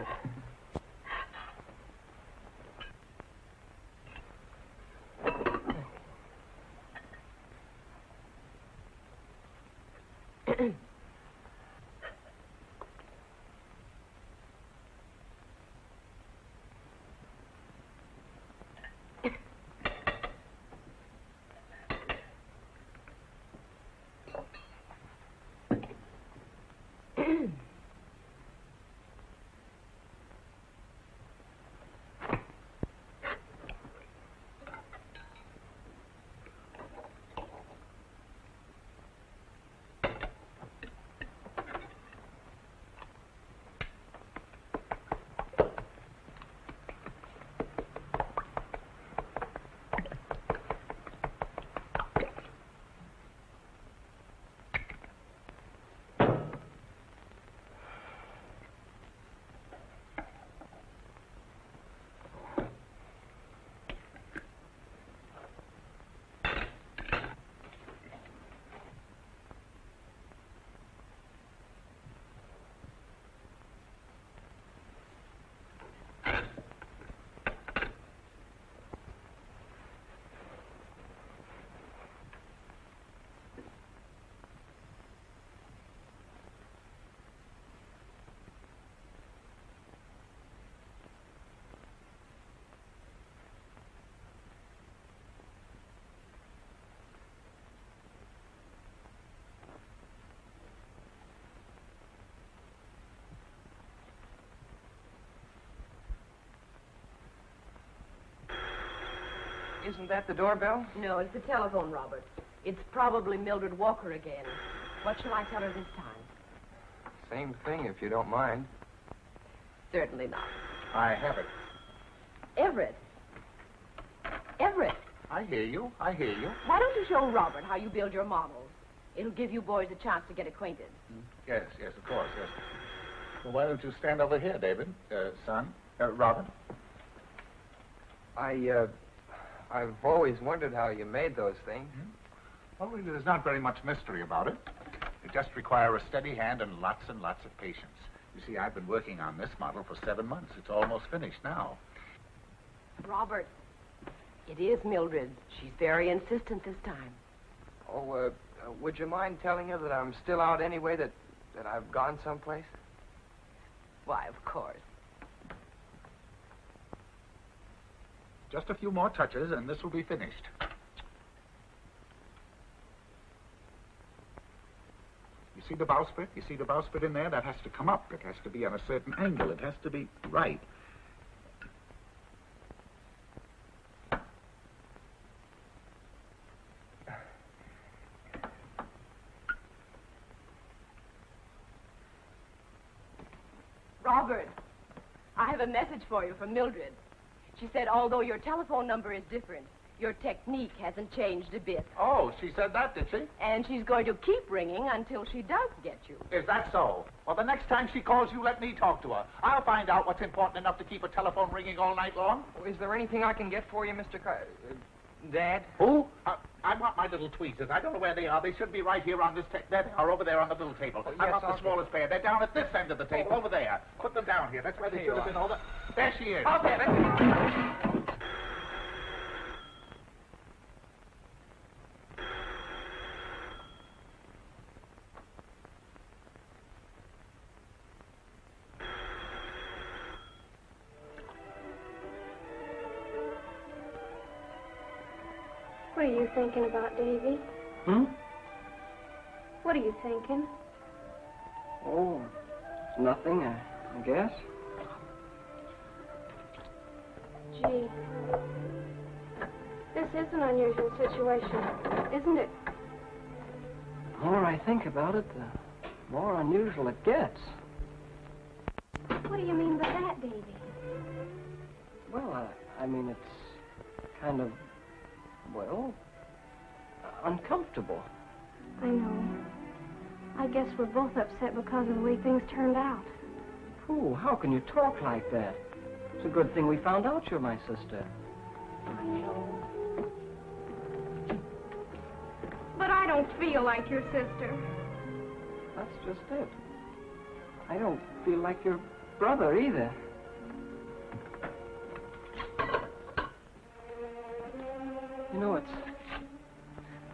Isn't that the doorbell? No, it's the telephone, Robert. It's probably Mildred Walker again. What shall I tell her this time? Same thing, if you don't mind. Certainly not. I have it. Everett. Everett, I hear you. I hear you. why don't you show Robert how you build your models? It'll give you boys a chance to get acquainted. Yes, yes, of course, yes. Well, why don't you stand over here, David, son? Robert? I've always wondered how you made those things. Well, really, there's not very much mystery about it. It just requires a steady hand and lots of patience. You see, I've been working on this model for 7 months. It's almost finished now. Robert, it is Mildred. She's very insistent this time. Oh, would you mind telling her that I'm still out anyway, that I've gone someplace? Why, of course. Just a few more touches, and this will be finished. You see the bowsprit? You see the bowsprit in there? That has to come up. It has to be on a certain angle. It has to be right. Robert, I have a message for you from Mildred. She said although your telephone number is different, Your technique hasn't changed a bit. Oh, she said that, did she? And she's going to keep ringing until she does get you. Is that so? Well, the next time she calls you, let me talk to her. I'll find out what's important enough to keep a telephone ringing all night long. Is there anything I can get for you, Mr. Dad? Who? I want my little tweezers. I don't know where they are. They should be right here on this table. There they are, over there on the little table. I want the smallest pair. They're down at this end of the table, over there. Put them down here. That's where they should have been over. There she is. Okay, What are you thinking about, Davy? What are you thinking? Oh, nothing, I guess. Gee, this is an unusual situation, isn't it? The more I think about it, the more unusual it gets. What do you mean by that, Davy? Well, I mean, it's kind of, well, uncomfortable. I know. I guess we're both upset because of the way things turned out. Pooh, how can you talk like that? It's a good thing we found out you're my sister. I know. But I don't feel like your sister. That's just it. I don't feel like your brother either. You know, it's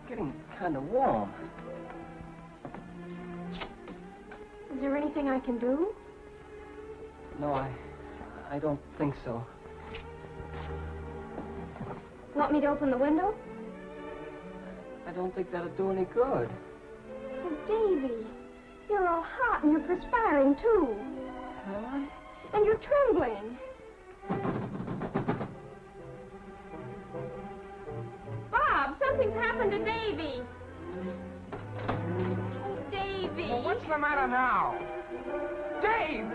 getting kind of warm. Is there anything I can do? No, I don't think so. Want me to open the window? I don't think that'd do any good. Oh, Davy, you're all hot and you're perspiring, too. Huh? And you're trembling. Bob, something's happened to Davy. Oh, Davy. Well, what's the matter now? Dave!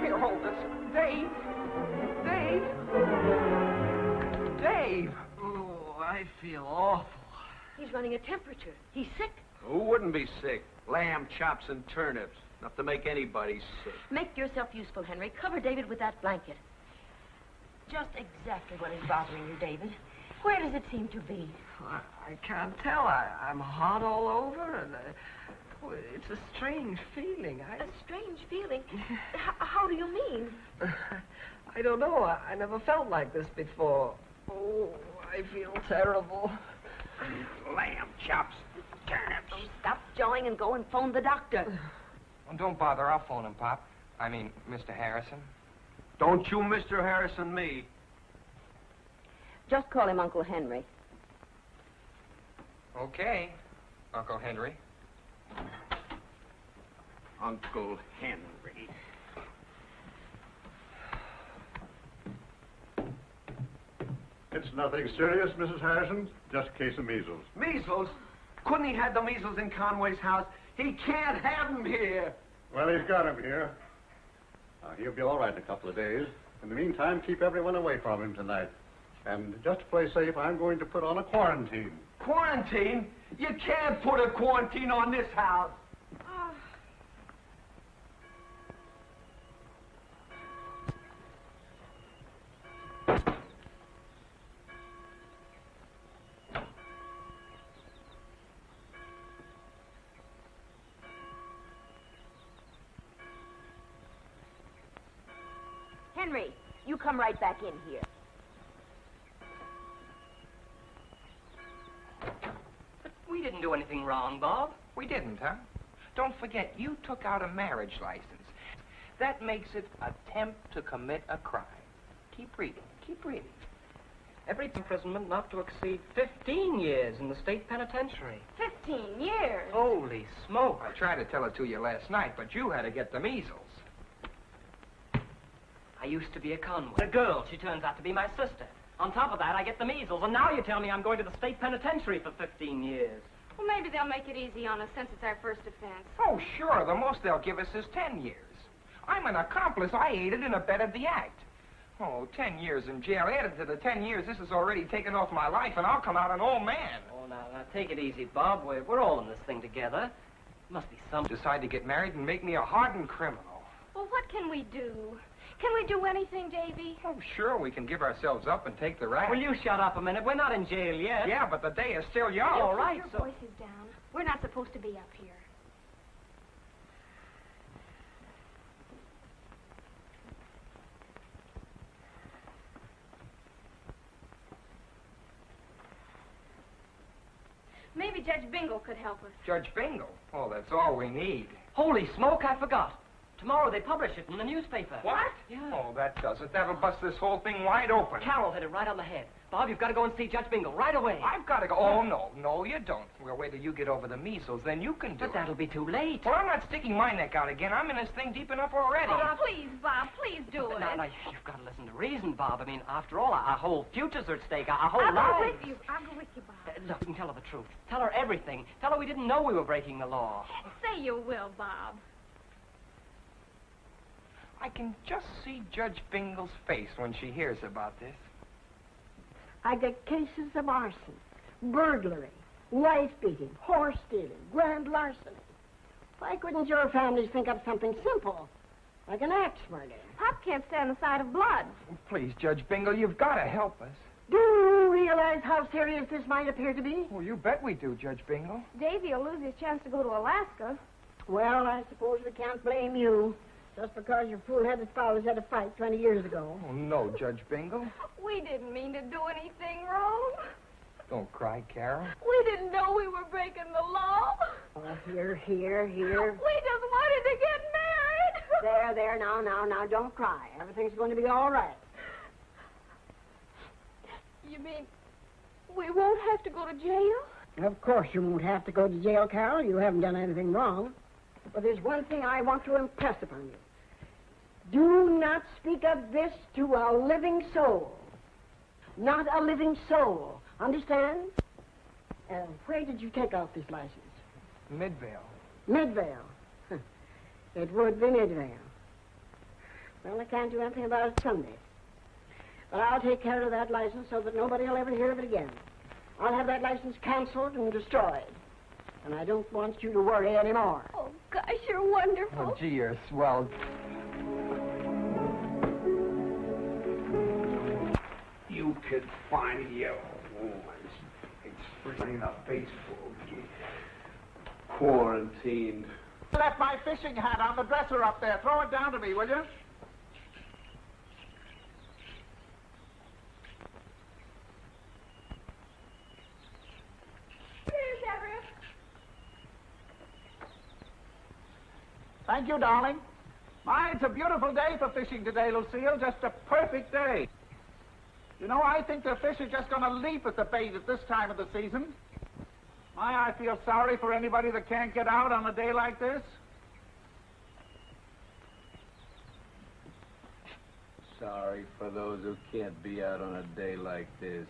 Here, hold this. Dave! Dave! Dave! Oh, I feel awful. He's running a temperature. He's sick. Who wouldn't be sick? Lamb chops and turnips. Enough to make anybody sick. Make yourself useful, Henry. Cover David with that blanket. Just exactly what is bothering you, David. Where does it seem to be? I can't tell. I'm hot all over, and it's a strange feeling. A strange feeling? How do you mean? I don't know. I never felt like this before. Oh, I feel terrible. Lamb chops, turnips. Oh, stop jawing and go and phone the doctor. Well, don't bother. I'll phone him, Pop. I mean, Mr. Harrison. Don't you Mr. Harrison me. Just call him Uncle Henry. Okay, Uncle Henry. Uncle Henry. It's nothing serious, Mrs. Harrison. Just a case of measles. Measles? Couldn't he have the measles in Conway's house? He can't have them here. Well, he's got him here. He'll be all right in a couple of days. In the meantime, keep everyone away from him tonight. And just to play safe, I'm going to put on a quarantine. Quarantine? You can't put a quarantine on this house. Henry, you come right back in here. But we didn't do anything wrong, Bob. We didn't, huh? Don't forget, you took out a marriage license. That makes it attempt to commit a crime. Keep reading. Keep reading. Every imprisonment not to exceed 15 years in the state penitentiary. 15 years? Holy smoke. I tried to tell it to you last night, but you had to get the measles. I used to be a Conway. The girl, she turns out to be my sister. On top of that, I get the measles, and now you tell me I'm going to the state penitentiary for 15 years. Well, maybe they'll make it easy on us since it's our first offense. Oh, sure. The most they'll give us is 10 years. I'm an accomplice. I aided and abetted the act. Oh, 10 years in jail. Added to the 10 years, this has already taken off my life, and I'll come out an old man. Oh, now, take it easy, Bob. We're all in this thing together. Must be some... Decide to get married and make me a hardened criminal. Well, what can we do? Can we do anything, Davy? Oh, sure, we can give ourselves up and take the rap. Will you shut up a minute? We're not in jail yet. Yeah, but the day is still young. All right, Keep your voices down. We're not supposed to be up here. Maybe Judge Bingle could help us. Judge Bingle? Oh, that's all we need. Holy smoke, I forgot. Tomorrow they publish it in the newspaper. What? Yeah. Oh, that does it. That'll bust this whole thing wide open. Carol hit it right on the head. Bob, you've got to go and see Judge Bingle right away. I've got to go. Oh, no. No, you don't. We'll wait till you get over the measles, then you can do it. But that'll be too late. Well, I'm not sticking my neck out again. I'm in this thing deep enough already. Oh, please, Bob, please do it. Now, you've got to listen to reason, Bob. I mean, after all, our whole futures are at stake, our whole I'll lives. go with you. I'll go with you, Bob. Look, you can tell her the truth. Tell her everything. Tell her we didn't know we were breaking the law. Say you will, Bob. I can just see Judge Bingle's face when she hears about this. I get cases of arson, burglary, wife-beating, horse stealing, grand larceny. Why couldn't your families think up something simple, like an axe murder? Pop can't stand the sight of blood. Please, Judge Bingle, you've got to help us. Do you realize how serious this might appear to be? Well, you bet we do, Judge Bingle. Davy will lose his chance to go to Alaska. Well, I suppose we can't blame you, just because your fool-headed fathers had a fight 20 years ago. Oh, no, Judge Bingle. We didn't mean to do anything wrong. Don't cry, Carol. We didn't know we were breaking the law. Oh, here. We just wanted to get married. There, now, don't cry. Everything's going to be all right. You mean we won't have to go to jail? Of course you won't have to go to jail, Carol. You haven't done anything wrong. But there's one thing I want to impress upon you. Do not speak of this to a living soul. Not a living soul. Understand? Where did you take out this license? Midvale. Midvale. It would be Midvale. Well, I can't do anything about it Sunday. But I'll take care of that license so that nobody will ever hear of it again. I'll have that license canceled and destroyed. And I don't want you to worry anymore. Oh, gosh, you're wonderful. Oh, gee, you're swell. You could find you. Oh, it's freezing the face full. Quarantined. I left my fishing hat on the dresser up there. Throw it down to me, will you? Here's Everett. Thank you, darling. My, it's a beautiful day for fishing today, Lucille. Just a perfect day. You know, I think the fish are just going to leap at the bait at this time of the season. My, I feel sorry for anybody that can't get out on a day like this. Sorry for those who can't be out on a day like this.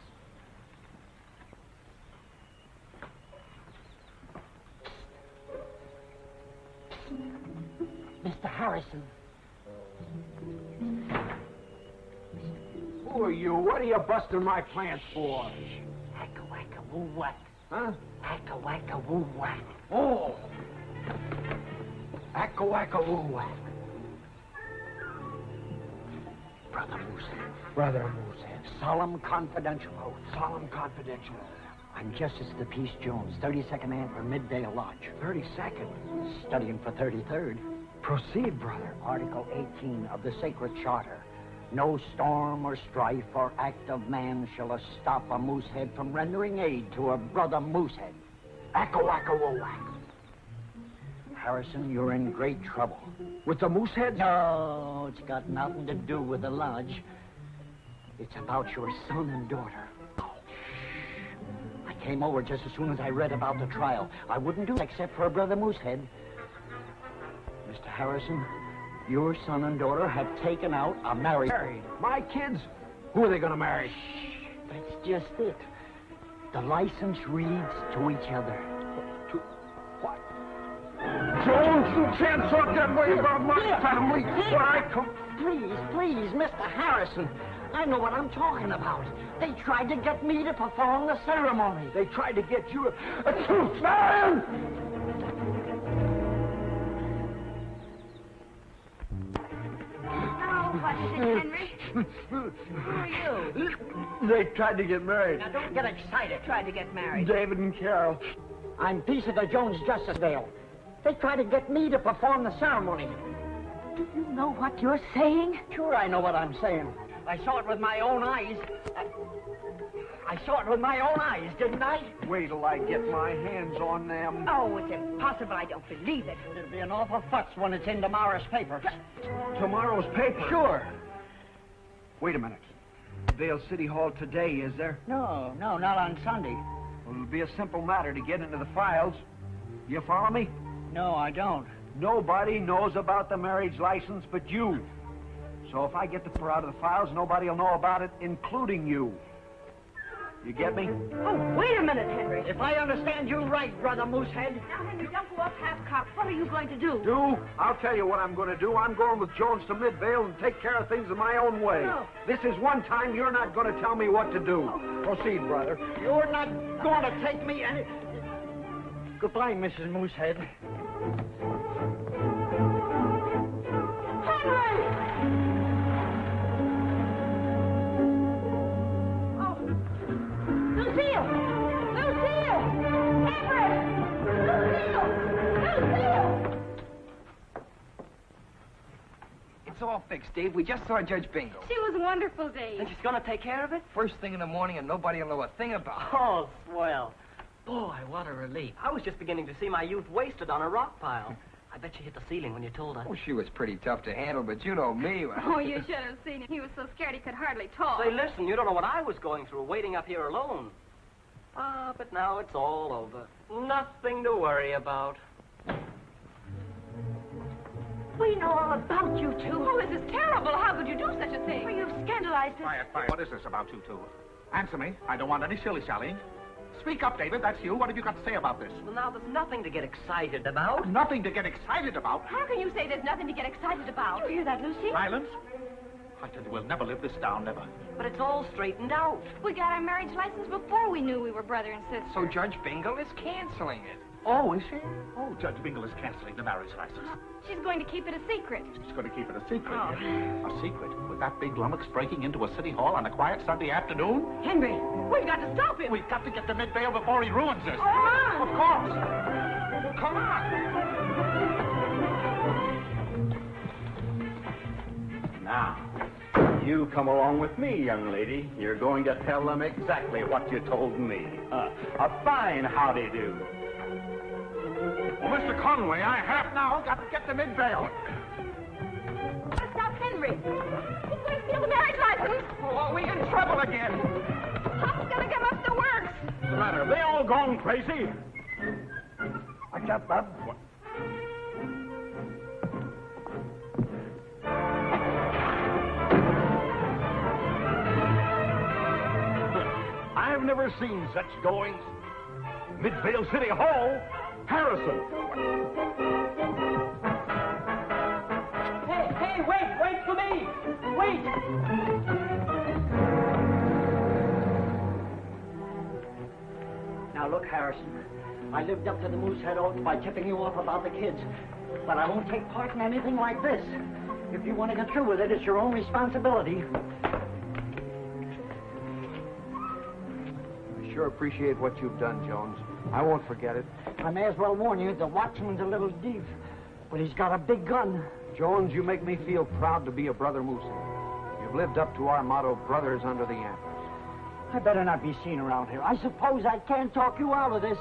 Mr. Harrison. Who are you? What are you busting my plants for? Whack-a-whack-a-woo-whack. Huh? Whack-a-whack-a-woo-whack. Oh! Whack-a-whack-a-woo-whack. Brother Moosehead. Brother Moosehead. Solemn confidential oath. Solemn confidential. I'm Justice of the Peace Jones, 32nd Man for Midvale Lodge. 32nd. Studying for 33rd. Proceed, brother. Article 18 of the Sacred Charter. No storm or strife or act of man shall stop a moosehead from rendering aid to a brother moosehead. Whack-a-whack-a-woo-whack. Harrison, you're in great trouble. With the mooseheads? No, it's got nothing to do with the lodge. It's about your son and daughter. I came over just as soon as I read about the trial. I wouldn't do it except for a brother moosehead. Mr. Harrison, your son and daughter have taken out a marriage. Married? My kids? Who are they going to marry? That's just it. The license reads to each other. To what? Jones, you can't talk that way about my family. Where I come... please, Mr. Harrison. I know what I'm talking about. They tried to get me to perform the ceremony. They tried to get you a truth man! Oh, what's it, Henry? Who are you? They tried to get married. Now, don't get excited. Tried to get married. David and Carol. I'm piece of the Jones Justice Dale. They tried to get me to perform the ceremony. Do you know what you're saying? Sure, I know what I'm saying. I saw it with my own eyes. I saw it with my own eyes, didn't I? Wait till I get my hands on them. Oh, it's impossible. I don't believe it. It'll be an awful fuss when it's in tomorrow's papers. Tomorrow's paper? Sure. Wait a minute. Vale City Hall today, is there? No, not on Sunday. Well, it'll be a simple matter to get into the files. You follow me? No, I don't. Nobody knows about the marriage license but you. So if I get the fur out of the files, nobody will know about it, including you. You get me? Oh, wait a minute, Henry. If I understand you right, Brother Moosehead. Now, Henry, don't go up half-cocked. What are you going to do? I'll tell you what I'm going to do. I'm going with Jones to Midvale and take care of things in my own way. No. This is one time you're not going to tell me what to do. Proceed, brother. You're not going to take me any... Goodbye, Mrs. Moosehead. Henry! Lucille! Lucille! Everett! Lucille! It's all fixed, Dave. We just saw Judge Bingo. She was wonderful, Dave. And she's gonna take care of it? First thing in the morning, and nobody will know a thing about it. Oh, swell. Boy, what a relief. I was just beginning to see my youth wasted on a rock pile. I bet she hit the ceiling when you told her. Oh, she was pretty tough to handle, but you know me. Oh, you should have seen him. He was so scared he could hardly talk. Say, listen, you don't know what I was going through, waiting up here alone. Ah, but now it's all over. Nothing to worry about. We know all about you two. Oh, this is terrible. How could you do such a thing? Well, you've scandalized us. Quiet. What is this about you two? Answer me. I don't want any shilly-shallying. Speak up, David. That's you. What have you got to say about this? Well, now, there's nothing to get excited about. Nothing to get excited about. How can you say there's nothing to get excited about? Did you hear that, Lucy? Silence. I tell you, we'll never live this down, never. But it's all straightened out. We got our marriage license before we knew we were brother and sister. So Judge Bingle is canceling it. Oh, is she? Oh, Judge Bingle is canceling the marriage license. She's going to keep it a secret. She's going to keep it a secret. Oh. A secret? With that big lummox breaking into a city hall on a quiet Sunday afternoon? Henry, we've got to stop him. We've got to get to Midvale before he ruins us. Come on. Of course. Come on. Now, you come along with me, young lady. You're going to tell them exactly what you told me. A fine howdy-do. Well, Mr. Conway, I have now got to get to Midvale. Stop Henry. He's going to steal the marriage license. Oh, are we in trouble again? Pop's going to come up the works. What's the matter? Have they all gone crazy? Watch out, Bub. I've never seen such goings. Midvale City Hall, Harrison. Hey, wait for me! Wait! Now, look, Harrison. I lived up to the Moosehead oath by tipping you off about the kids. But I won't take part in anything like this. If you want to get through with it, it's your own responsibility. I sure appreciate what you've done, Jones. I won't forget it. I may as well warn you, the watchman's a little deep, but he's got a big gun. Jones, you make me feel proud to be a brother Moosehead. You've lived up to our motto, brothers under the antlers. I better not be seen around here. I suppose I can't talk you out of this,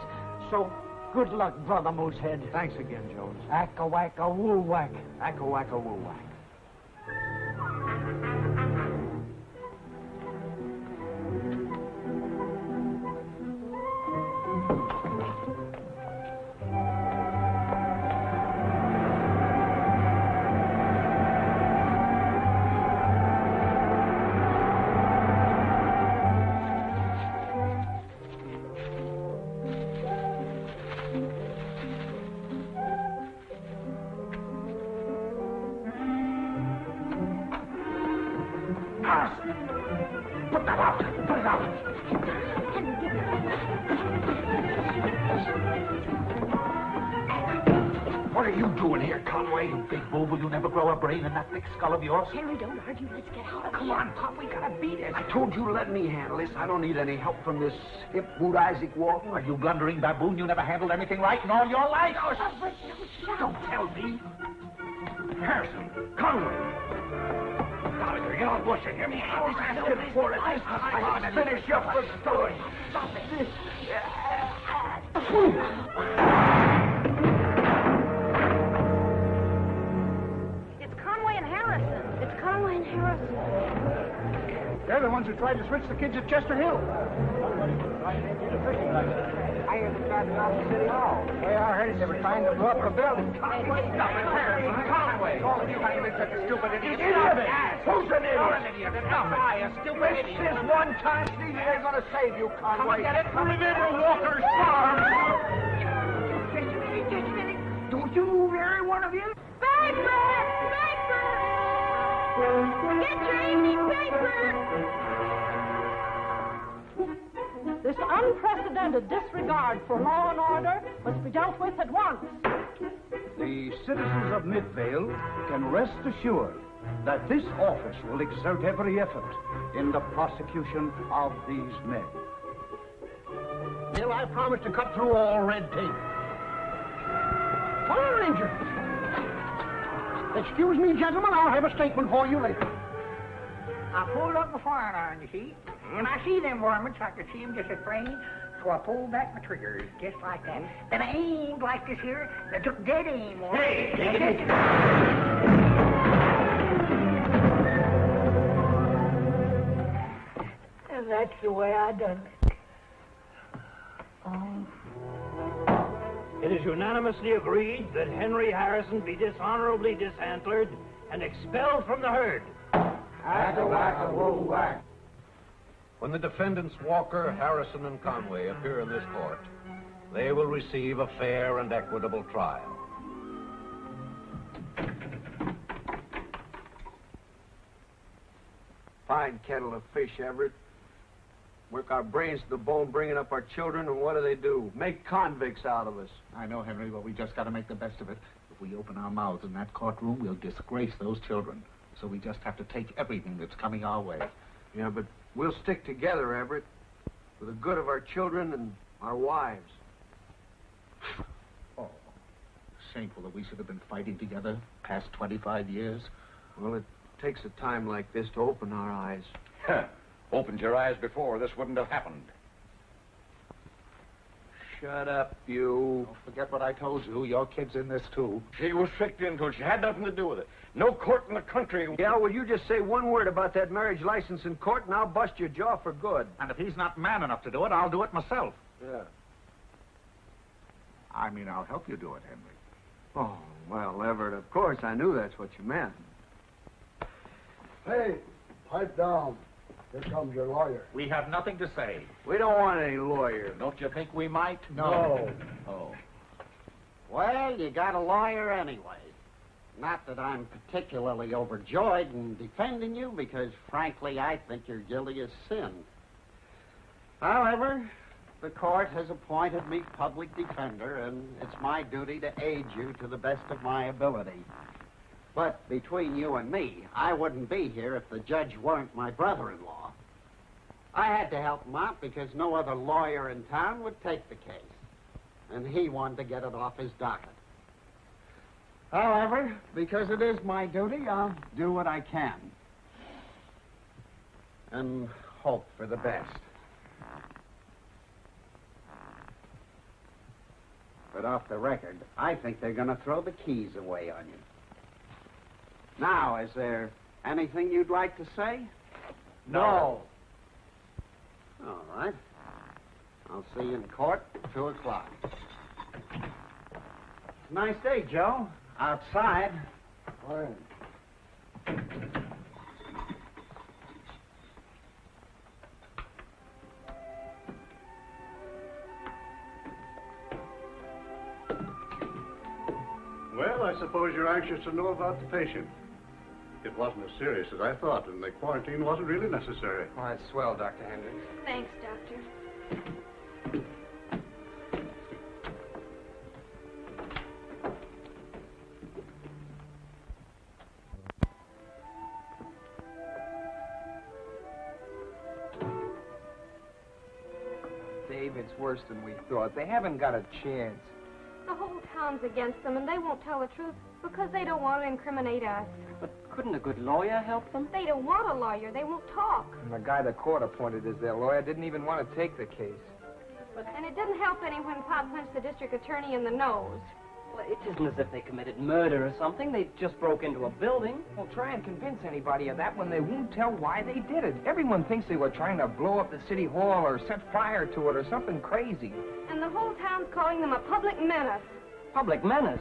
so good luck, Brother Moosehead. Thanks again, Jones. Acca-wacka-woo-whack. Acca-wacka-woo-whack. What are you doing here, Conway? You big bull, will you never grow a brain in that thick skull of yours? Henry, don't argue. Let's get out of Come here. on, Pop, we gotta beat it. I told you to let me handle this. I don't need any help from this hip boot Isaac Walton. Are you blundering baboon? You never handled anything right in all your life? Don't tell me. Harrison, Conway. Out of here, you're not blushing. Hear me? I was asking for it this time. Let's finish up the story. Stop it. It's Conway and Harrison. It's Conway and Harrison. They're the ones who tried to switch the kids at Chester Hill. I hear them driving off the city hall. Well, I heard it. They were trying to blow up the building. Conway, stop it, Harrison. Conway. All of you guys been such a stupid idiot. Who's an idiot? You're an idiot. Stop it. I, a stupid idiot. This is one time, Stevie, they're going to save you, Conway. Come and get it. Remember Walker's farm. Don't you move, every one of you. Paper! Paper! Get your evening paper! This unprecedented disregard for law and order must be dealt with at once. The citizens of Midvale can rest assured that this office will exert every effort in the prosecution of these men. Bill, I promise to cut through all red tape. Fire Ranger! Excuse me, gentlemen, I'll have a statement for you later. I pulled up my firing iron, you see. When I see them varmints, I could see them just as plain. So I pulled back my triggers, just like that. Then I aimed like this here. I took dead aim on Hey, take it easy. And that's the way I done it. Oh. It is unanimously agreed that Henry Harrison be dishonorably disantlered and expelled from the herd. When the defendants Walker, Harrison, and Conway appear in this court, they will receive a fair and equitable trial. Fine kettle of fish, Everett. Work our brains to the bone, bringing up our children, and what do? Make convicts out of us. I know, Henry, but we just got to make the best of it. If we open our mouths in that courtroom, we'll disgrace those children. So we just have to take everything that's coming our way. Yeah, but we'll stick together, Everett, for the good of our children and our wives. Oh, shameful that we should have been fighting together past 25 years. Well, it takes a time like this to open our eyes. Opened your eyes before, this wouldn't have happened. Shut up, you. Don't forget what I told you. Your kid's in this, too. She was tricked into it. She had nothing to do with it. No court in the country. Yeah, well, you just say one word about that marriage license in court, and I'll bust your jaw for good. And if he's not man enough to do it, I'll do it myself. Yeah. I mean, I'll help you do it, Henry. Oh, well, Everett, of course, I knew that's what you meant. Hey, pipe down. Here comes your lawyer. We have nothing to say. We don't want any lawyer. Don't you think we might? No. Oh. Well, you got a lawyer anyway. Not that I'm particularly overjoyed in defending you, because, frankly, I think you're guilty as sin. However, the court has appointed me public defender, and it's my duty to aid you to the best of my ability. But between you and me, I wouldn't be here if the judge weren't my brother-in-law. I had to help him out because no other lawyer in town would take the case, and he wanted to get it off his docket. However, because it is my duty, I'll do what I can. And hope for the best. But off the record, I think they're going to throw the keys away on you. Now, is there anything you'd like to say? No. All right. I'll see you in court at 2 o'clock. Nice day, Joe. Outside. Fine. Well, I suppose you're anxious to know about the patient. It wasn't as serious as I thought, and the quarantine wasn't really necessary. Oh, that's swell, Dr. Hendricks. Thanks, Doctor. it's worse than we thought. They haven't got a chance. The whole town's against them, and they won't tell the truth because they don't want to incriminate us. But couldn't a good lawyer help them? They don't want a lawyer. They won't talk. And the guy the court appointed as their lawyer didn't even want to take the case. And it didn't help any when Pop punched the district attorney in the nose. Well, it isn't as if they committed murder or something. They just broke into a building. Well, try and convince anybody of that when they won't tell why they did it. Everyone thinks they were trying to blow up the city hall or set fire to it or something crazy. And the whole town's calling them a public menace. Public menace?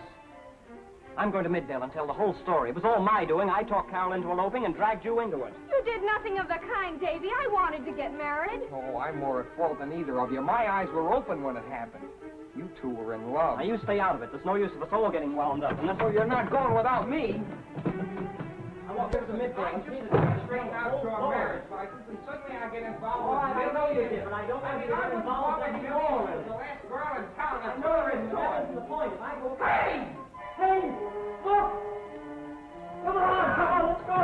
I'm going to Midvale and tell the whole story. It was all my doing. I talked Carol into eloping and dragged you into it. You did nothing of the kind, Davy. I wanted to get married. Oh, I'm more at fault than either of you. My eyes were open when it happened. You two were in love. Now, you stay out of it. There's no use of us all getting wound up. And So you're not going without me. I walked over to Midvale and treated I straightened out your marriage license, and suddenly I get involved with I know you did, but I don't want you to get involved with you all. The last girl in town. I know there is. That's the point. If I go... Hey! Hey! Look! Come on, let's go!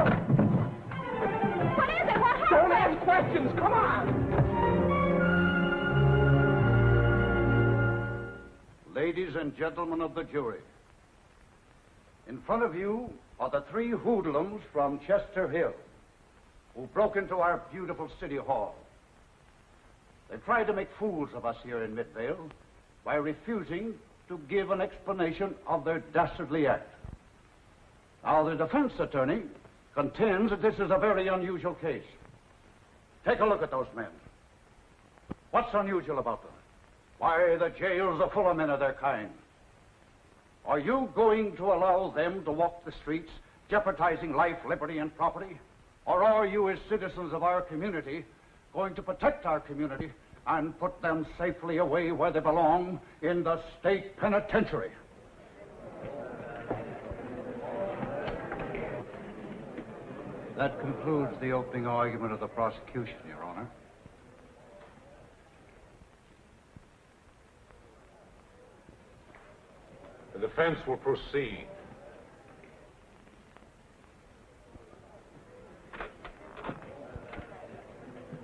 What is it? What happened? Don't ask questions. Come on! Ladies and gentlemen of the jury, in front of you are the three hoodlums from Chester Hill who broke into our beautiful city hall. They tried to make fools of us here in Midvale by refusing to give an explanation of their dastardly act. Now, the defense attorney contends that this is a very unusual case. Take a look at those men. What's unusual about them? Why, the jails are full of men of their kind. Are you going to allow them to walk the streets, jeopardizing life, liberty, and property? Or are you, as citizens of our community, going to protect our community and put them safely away where they belong, in the state penitentiary? That concludes the opening argument of the prosecution, Your Honor. The defense will proceed.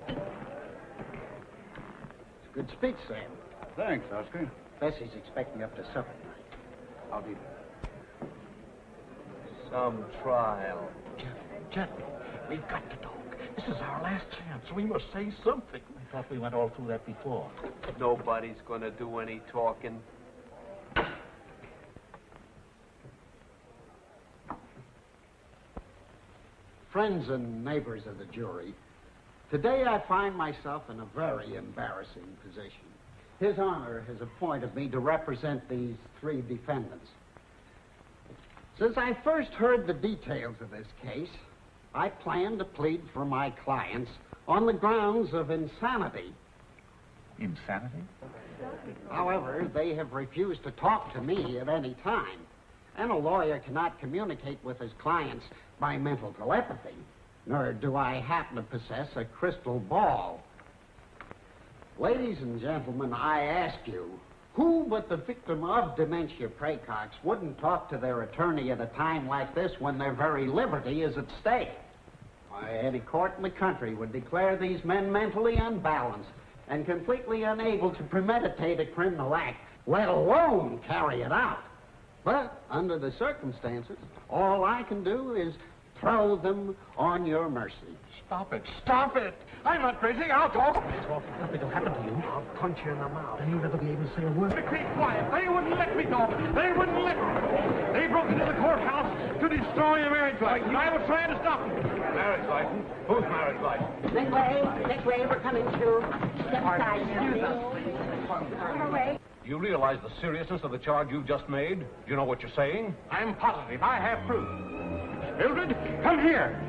It's a good speech, Sam. Thanks, Oscar. Bessie's expecting up to supper tonight. I'll be there. Some trial. Gentlemen, we've got to talk. This is our last chance. We must say something. I thought we went all through that before. Nobody's going to do any talking. Friends and neighbors of the jury, today I find myself in a very embarrassing position. His Honor has appointed me to represent these three defendants. Since I first heard the details of this case, I plan to plead for my clients on the grounds of insanity. Insanity? However, they have refused to talk to me at any time, and a lawyer cannot communicate with his clients by mental telepathy, nor do I happen to possess a crystal ball. Ladies and gentlemen, I ask you, who but the victim of dementia praecox wouldn't talk to their attorney at a time like this when their very liberty is at stake? Why, any court in the country would declare these men mentally unbalanced and completely unable to premeditate a criminal act, let alone carry it out. But under the circumstances, all I can do is throw them on your mercy. Stop it. Stop it. I'm not crazy. I'll talk. Nothing will happen to you. I'll punch you in the mouth. And you'll never be able to say a word. Keep quiet. They wouldn't let me talk. They wouldn't let me. They broke into the courthouse to destroy a marriage license. I was trying to stop them. Marriage license? Whose marriage license? This way, we're coming through. Step aside, Excuse us. On our way. Do you realize the seriousness of the charge you've just made? Do you know what you're saying? I'm positive. I have proof. Mildred, come here.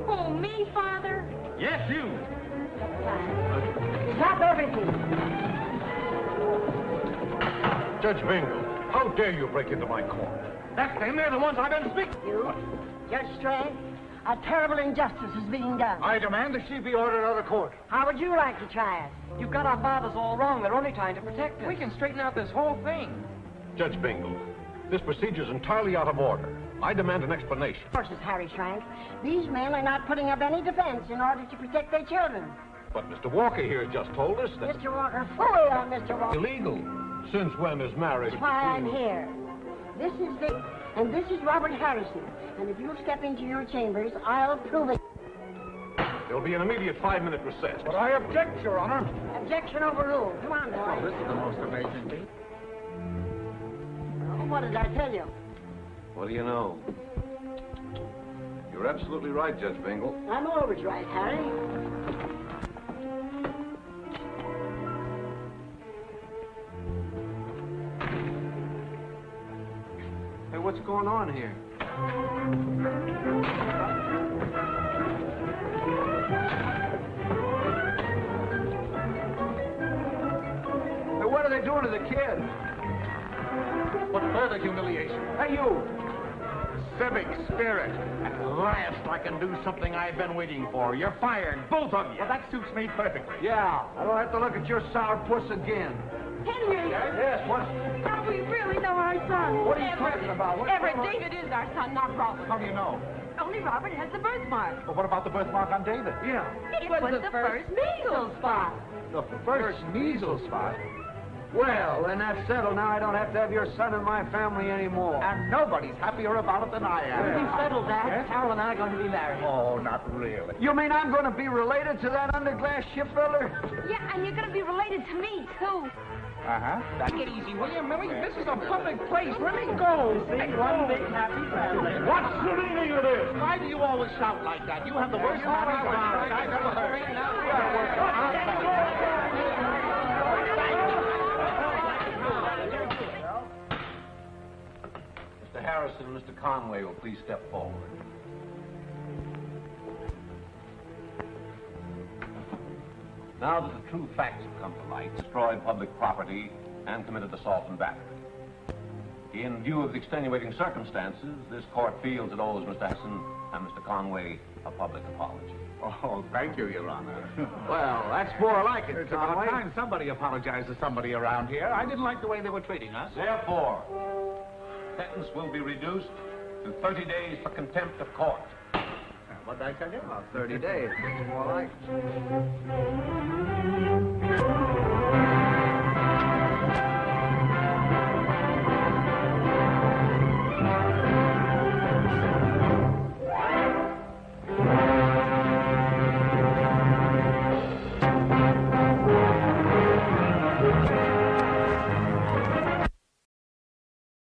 Oh, me, Father? Yes, you. Drop everything. Judge Bingle, how dare you break into my court? That's them. They're the ones I've been speaking to. You, Judge Strang, a terrible injustice is being done. I demand that she be ordered out of court. How would you like to try it? You've got our fathers all wrong. They're only trying to protect us. We can straighten out this whole thing. Judge Bingle, this procedure is entirely out of order. I demand an explanation. Horses, Harry Schrank. These men are not putting up any defense in order to protect their children. But Mr. Walker here just told us that... Mr. Walker, fully on Mr. Walker. Illegal. Since when is marriage... That's why I'm here. This is Dick, and this is Robert Harrison. And if you'll step into your chambers, I'll prove it. There'll be an immediate 5-minute recess. But I object, Your Honor. Objection overruled. Come on, boy. Oh, this is the most amazing thing. Well, what did I tell you? What do you know? You're absolutely right, Judge Bingle. I'm always right, Harry. Hey, what's going on here? Hey, what are they doing to the kid? What further humiliation? Hey, you! Civic spirit. At last I can do something I've been waiting for. You're fired, both of you. Well, that suits me perfectly. Yeah, I don't have to look at your sourpuss again. Henry! Yes, what? Now we really know our son. What are you talking about? What's Everett, going on? David is our son, not Robert. How do you know? Only Robert has the birthmark. Well, what about the birthmark on David? Yeah. It was the first measles spot. The first measles spot? Well, then that's settled. Now I don't have to have your son in my family anymore. And nobody's happier about it than I am. We settled that. Yes? Carol and I are going to be married. Oh, not really. You mean I'm going to be related to that underglass shipbuilder? Yeah, and you're going to be related to me, too. Uh-huh. Take it easy, will you, Millie? This is a public place. Let me go. Make one big happy family. What's the meaning of this? Why do you always shout like that? You have the worst manners I've ever heard. Mr. Harrison and Mr. Conway will please step forward. Now that the true facts have come to light, destroyed public property and committed assault and battery. In view of the extenuating circumstances, this court feels it owes Mr. Harrison and Mr. Conway a public apology. Oh, thank you, Your Honor. Well, that's more like it, It's about Conway. time somebody apologized to somebody around here. I didn't like the way they were treating us. Therefore, sentence will be reduced to 30 days for contempt of court. What did I tell you? About 30 days. It's more like it.